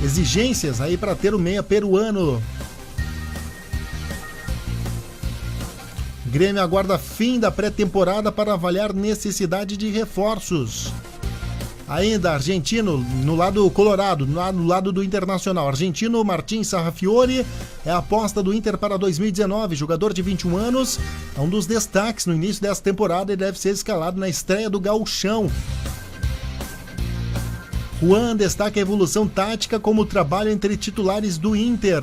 exigências aí para ter o meia peruano. Grêmio aguarda fim da pré-temporada para avaliar necessidade de reforços. Ainda argentino, no lado colorado, no lado do Internacional. Argentino Martín Sarrafiori é a aposta do Inter para 2019. Jogador de 21 anos, é um dos destaques no início dessa temporada e deve ser escalado na estreia do Gauchão. Juan destaca a evolução tática como o trabalho entre titulares do Inter.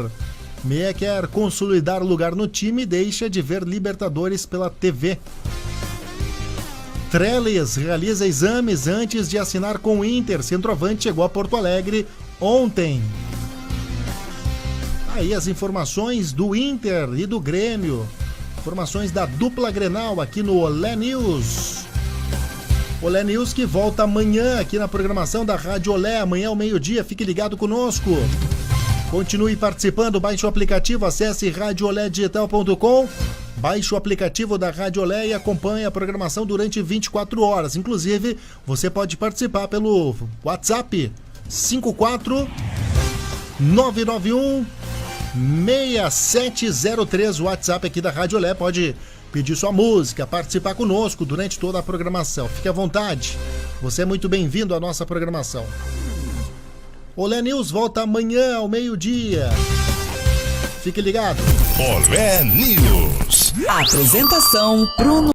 Meia quer consolidar o lugar no time e deixa de ver Libertadores pela TV. Trellis realiza exames antes de assinar com o Inter. Centroavante chegou a Porto Alegre ontem. Aí as informações do Inter e do Grêmio. Informações da dupla Grenal aqui no Olé News. Olé News que volta amanhã aqui na programação da Rádio Olé. Amanhã ao meio-dia, fique ligado conosco. Continue participando, baixe o aplicativo, acesse radiooledigital.com. Baixe o aplicativo da Rádio Olé e acompanhe a programação durante 24 horas. Inclusive, você pode participar pelo WhatsApp 54 991 6703. O WhatsApp aqui da Rádio Olé. Pode pedir sua música, participar conosco durante toda a programação. Fique à vontade. Você é muito bem-vindo à nossa programação. Olé News volta amanhã ao meio-dia. Fique ligado. Olé News. Apresentação Bruno